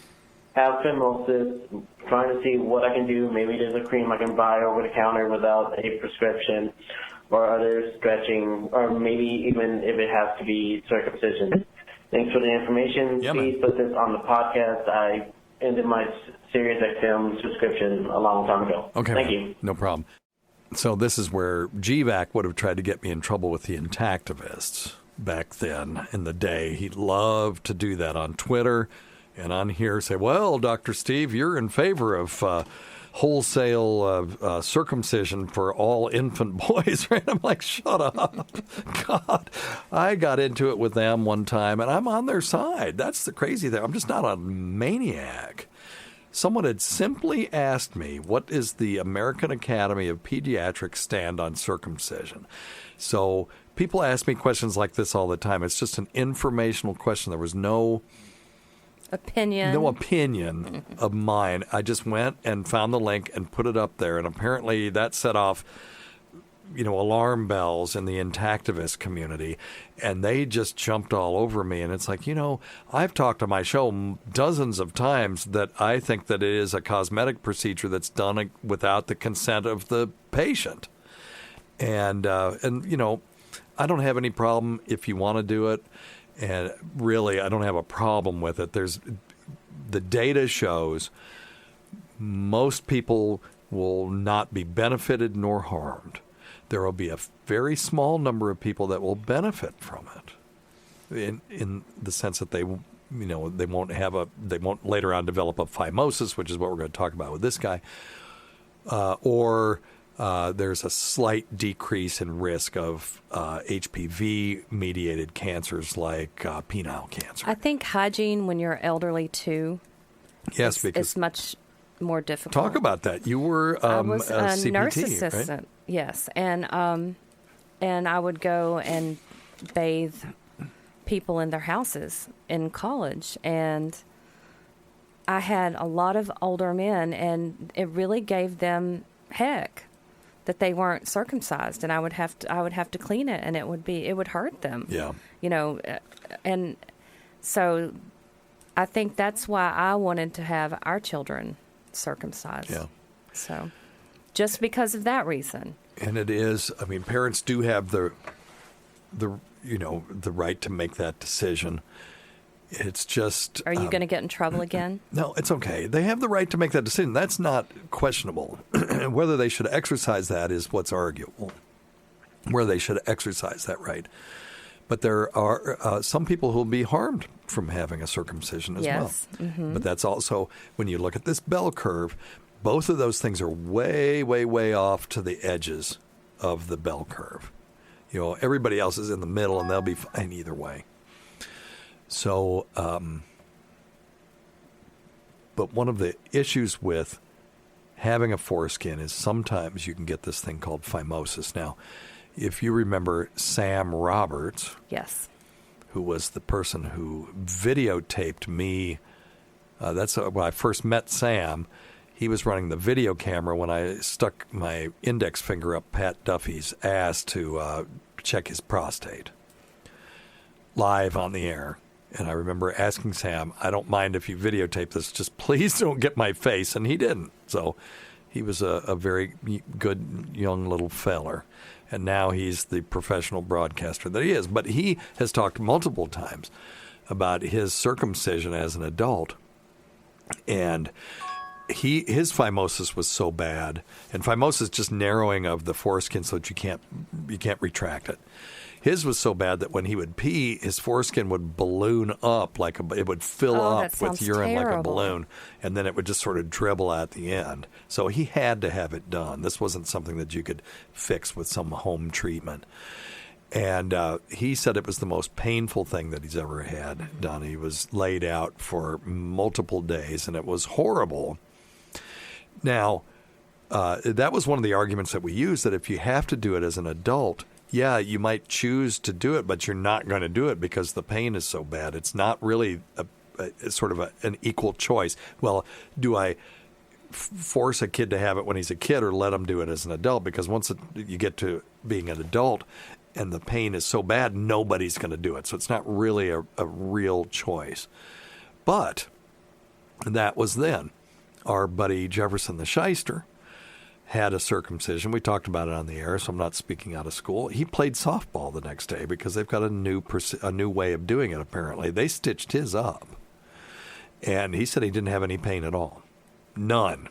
have Fi Fo Mosis, trying to see what I can do. Maybe there's a cream I can buy over the counter without a prescription, or other stretching, or maybe even if it has to be circumcision. Thanks for the information. Please put this on the podcast. I ended my Sirius XM subscription a long time ago. Okay. Thank you. No problem. So this is where GVAC would have tried to get me in trouble with the intactivists back then in the day. He loved to do that on Twitter and on here, say, well, Dr. Steve, you're in favor of wholesale circumcision for all infant boys, right? I'm like, shut up. God, I got into it with them one time, and I'm on their side. That's the crazy thing. I'm just not a maniac. Someone had simply asked me, what is the American Academy of Pediatrics stand on circumcision? So people ask me questions like this all the time. It's just an informational question. There was no opinion of mine. I just went and found the link and put it up there, and apparently that set off alarm bells in the intactivist community, and they just jumped all over me. And it's like, I've talked on my show dozens of times that I think that it is a cosmetic procedure that's done without the consent of the patient. And I don't have any problem if you want to do it. And really, I don't have a problem with it. The data shows most people will not be benefited nor harmed. There will be a very small number of people that will benefit from it, in the sense that they won't later on develop a phimosis, which is what we're going to talk about with this guy, or there's a slight decrease in risk of HPV-mediated cancers like penile cancer. I think hygiene when you're elderly too. Yes, because it's much more difficult. Talk about that. You were I was a CPT, nurse assistant. right? Yes, and I would go and bathe people in their houses in college, and I had a lot of older men, and it really gave them heck that they weren't circumcised, and I would have to clean it, and it would hurt them. Yeah, and so I think that's why I wanted to have our children circumcised. Yeah. So just because of that reason. And it is, parents do have the right to make that decision. It's just... Are you going to get in trouble again? No, it's okay. They have the right to make that decision. That's not questionable. Whether they should exercise that is what's arguable, where they should exercise that right. But there are some people who will be harmed from having a circumcision as well. Mm-hmm. But that's also, when you look at this bell curve, both of those things are way, way, way off to the edges of the bell curve. Everybody else is in the middle, and they'll be fine either way. So, but one of the issues with having a foreskin is sometimes you can get this thing called phimosis. Now, if you remember Sam Roberts, yes, who was the person who videotaped me, that's when I first met Sam. He was running the video camera when I stuck my index finger up Pat Duffy's ass to check his prostate live on the air. And I remember asking Sam, I don't mind if you videotape this, just please don't get my face. And he didn't. So he was a very good young little feller. And now he's the professional broadcaster that he is. But he has talked multiple times about his circumcision as an adult. And his phimosis was so bad, and phimosis is just narrowing of the foreskin so that you can't retract it. His was so bad that when he would pee, his foreskin would balloon up it would fill up with urine terrible. like a balloon, and then it would just sort of dribble at the end. So he had to have it done. This wasn't something that you could fix with some home treatment. And he said it was the most painful thing that he's ever had done. He was laid out for multiple days, and it was horrible. Now, that was one of the arguments that we used, that if you have to do it as an adult, yeah, you might choose to do it, but you're not going to do it because the pain is so bad. It's not really an equal choice. Well, do I force a kid to have it when he's a kid or let him do it as an adult? Because once you get to being an adult and the pain is so bad, nobody's going to do it. So it's not really a real choice. But that was then. Our buddy Jefferson the Shyster had a circumcision. We talked about it on the air, so I'm not speaking out of school. He played softball the next day because they've got a new way of doing it, apparently. They stitched his up. And he said he didn't have any pain at all. None.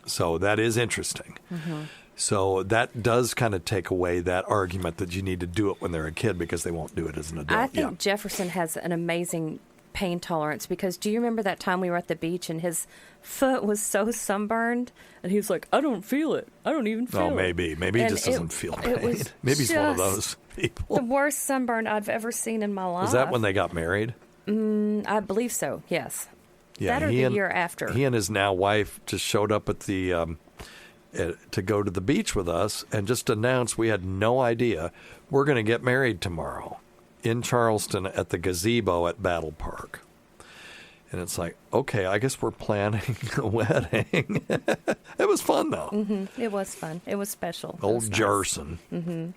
So that is interesting. Mm-hmm. So that does kind of take away that argument that you need to do it when they're a kid because they won't do it as an adult. I think Jefferson has an amazing pain tolerance, because do you remember that time we were at the beach and his foot was so sunburned and he was like, I don't feel it. I don't even feel it. Oh, maybe he just doesn't feel pain. Maybe he's one of those people. The worst sunburn I've ever seen in my life. Was that when they got married? I believe so, yes. Yeah, that or the year after. He and his now wife just showed up at the to go to the beach with us and just announced, we had no idea, we're going to get married tomorrow in Charleston at the gazebo at Battle Park. And it's like, okay, I guess we're planning a wedding. It was fun, though. Mm-hmm. It was fun. It was special. Old Jerson. Nice. Mm-hmm.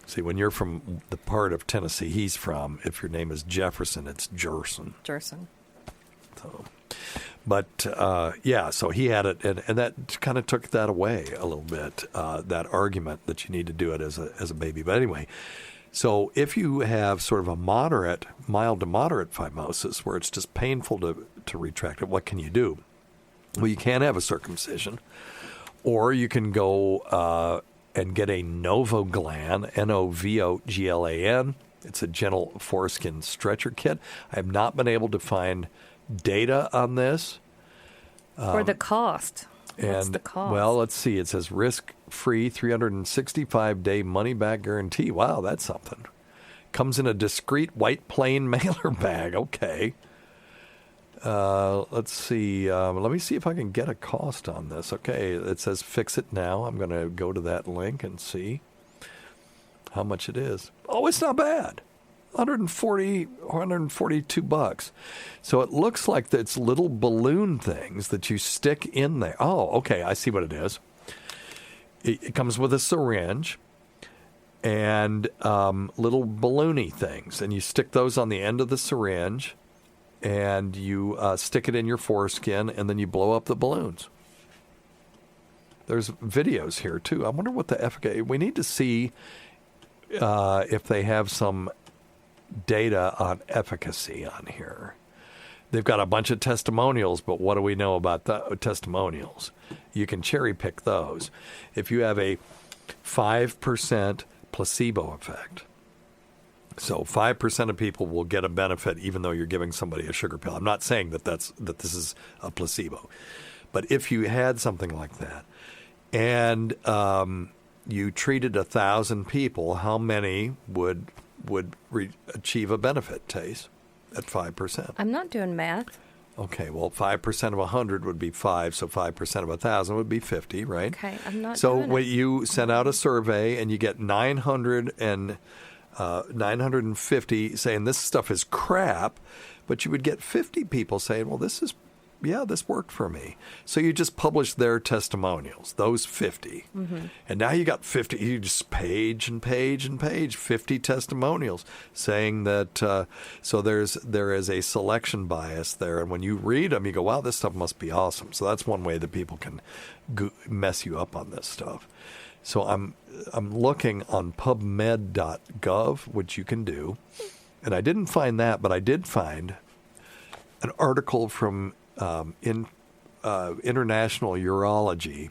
See, when you're from the part of Tennessee he's from, if your name is Jefferson, it's Jerson. Jerson. So, but, so he had it, and that kind of took that away a little bit, that argument that you need to do it as a baby. But anyway, so if you have sort of a mild to moderate phimosis, where it's just painful to retract it, what can you do? Well, you can have a circumcision, or you can go and get a Novoglan, Novoglan. It's a gentle foreskin stretcher kit. I have not been able to find data on this. Or the cost. What's the cost? Well, let's see. It says risk-free 365-day money-back guarantee. Wow, that's something. Comes in a discreet white plain mailer bag. Okay. Let's see. Let me see if I can get a cost on this. Okay, it says fix it now. I'm going to go to that link and see how much it is. Oh, it's not bad. $142. So it looks like it's little balloon things that you stick in there. Oh, okay, I see what it is. It comes with a syringe and little balloony things, and you stick those on the end of the syringe, and you stick it in your foreskin, and then you blow up the balloons. There's videos here too. I wonder what the efficacy. We need to see if they have some data on efficacy on here. They've got a bunch of testimonials, but what do we know about the testimonials? You can cherry pick those. If you have a 5% placebo effect, so 5% of people will get a benefit even though you're giving somebody a sugar pill. I'm not saying that this is a placebo, but if you had something like that and you treated 1,000 people, how many would achieve a benefit, Tace, at 5%? I'm not doing math. Okay, well, 5% of 100 would be 5, so 5% of 1,000 would be 50, right? Okay, I'm not so doing it. So you send out a survey and you get 950 saying this stuff is crap, but you would get 50 people saying, well, this worked for me. So you just publish their testimonials, those 50. Mm-hmm. And now you got 50, you just page and page and page, 50 testimonials saying that, so there is a selection bias there. And when you read them, you go, wow, this stuff must be awesome. So that's one way that people can mess you up on this stuff. So I'm looking on pubmed.gov, which you can do. And I didn't find that, but I did find an article from International Urology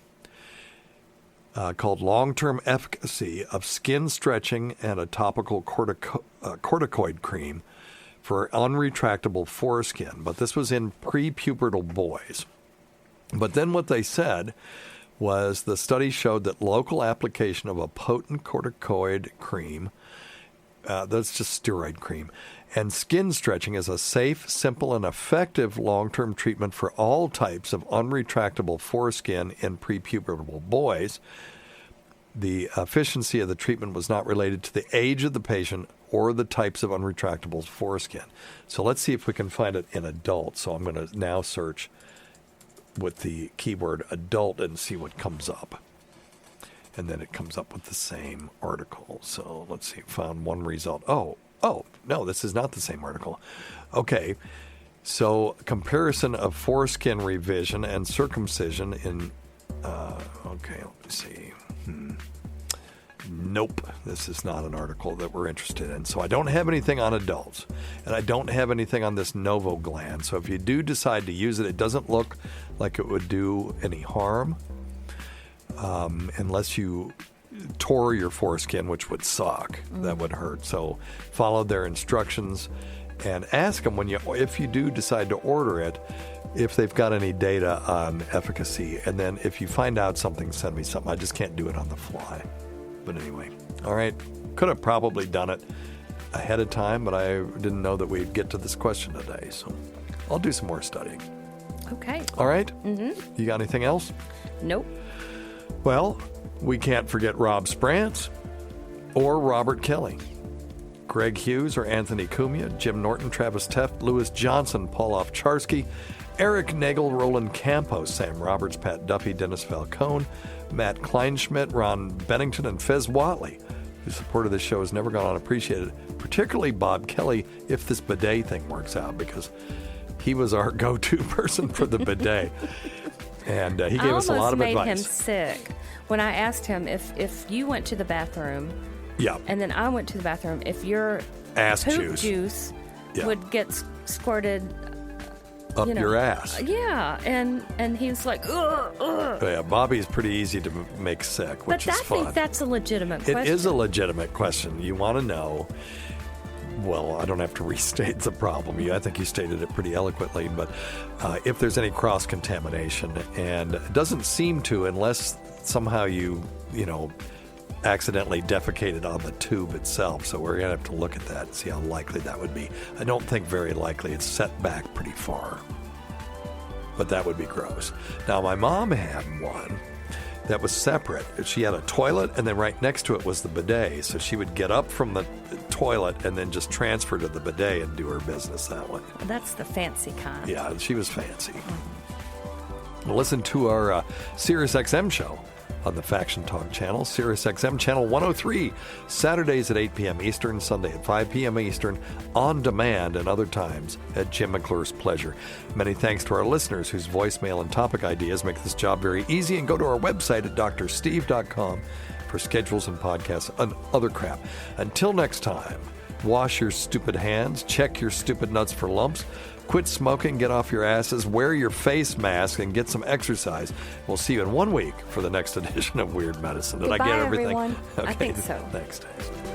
called Long-Term Efficacy of Skin Stretching and a Topical Corticoid Cream for Unretractable Foreskin. But this was in prepubertal boys. But then what they said was the study showed that local application of a potent corticoid cream, that's just steroid cream, and skin stretching is a safe, simple, and effective long-term treatment for all types of unretractable foreskin in prepubertal boys. The efficiency of the treatment was not related to the age of the patient or the types of unretractable foreskin. So let's see if we can find it in adults. So I'm going to now search with the keyword adult and see what comes up. And then it comes up with the same article. So let's see, found one result. Oh, no, this is not the same article. Okay, so comparison of foreskin revision and circumcision in, okay, let me see. Nope, this is not an article that we're interested in. So I don't have anything on adults, and I don't have anything on this Novo gland. So if you do decide to use it, it doesn't look like it would do any harm, unless you tore your foreskin, which would suck. That would hurt. So follow their instructions and ask them if you do decide to order it, if they've got any data on efficacy. And then if you find out something, send me something. I just can't do it on the fly. But anyway, all right. Could have probably done it ahead of time, but I didn't know that we'd get to this question today. So I'll do some more studying. Okay. All right? Mm-hmm. You got anything else? Nope. Well, we can't forget Rob Sprance or Robert Kelly, Greg Hughes or Anthony Cumia, Jim Norton, Travis Teft, Louis Johnson, Paul Ovcharsky, Eric Nagel, Roland Campos, Sam Roberts, Pat Duffy, Dennis Falcone, Matt Kleinschmidt, Ron Bennington, and Fez Watley, whose support of this show has never gone unappreciated, particularly Bob Kelly, if this bidet thing works out, because he was our go-to person for the bidet. And he gave us a lot of advice. I almost made him sick when I asked him if you went to the bathroom, and then I went to the bathroom, if your ass poop juice would get squirted up your ass. Yeah, and he was like, ugh, ugh. Yeah, Bobby's pretty easy to make sick, which is fun. But I think that's a legitimate question. It is a legitimate question. You want to know. Well, I don't have to restate the problem. I think you stated it pretty eloquently, but if there's any cross-contamination, and it doesn't seem to unless somehow you accidentally defecated on the tube itself. So we're going to have to look at that and see how likely that would be. I don't think very likely. It's set back pretty far. But that would be gross. Now, my mom had one that was separate. She had a toilet, and then right next to it was the bidet. So she would get up from the toilet and then just transfer to the bidet and do her business that way. That's the fancy kind. Yeah, she was fancy. Mm-hmm. Listen to our SiriusXM show on the Faction Talk channel, SiriusXM channel 103, Saturdays at 8 p.m. Eastern, Sunday at 5 p.m. Eastern, on demand, and other times at Jim McClure's pleasure. Many thanks to our listeners whose voicemail and topic ideas make this job very easy. And go to our website at drsteve.com for schedules and podcasts and other crap. Until next time, wash your stupid hands, check your stupid nuts for lumps, quit smoking, get off your asses, wear your face mask, and get some exercise. We'll see you in 1 week for the next edition of Weird Medicine. Did Goodbye, I get everything? Everyone. Okay. I think so. Thanks, Tacie.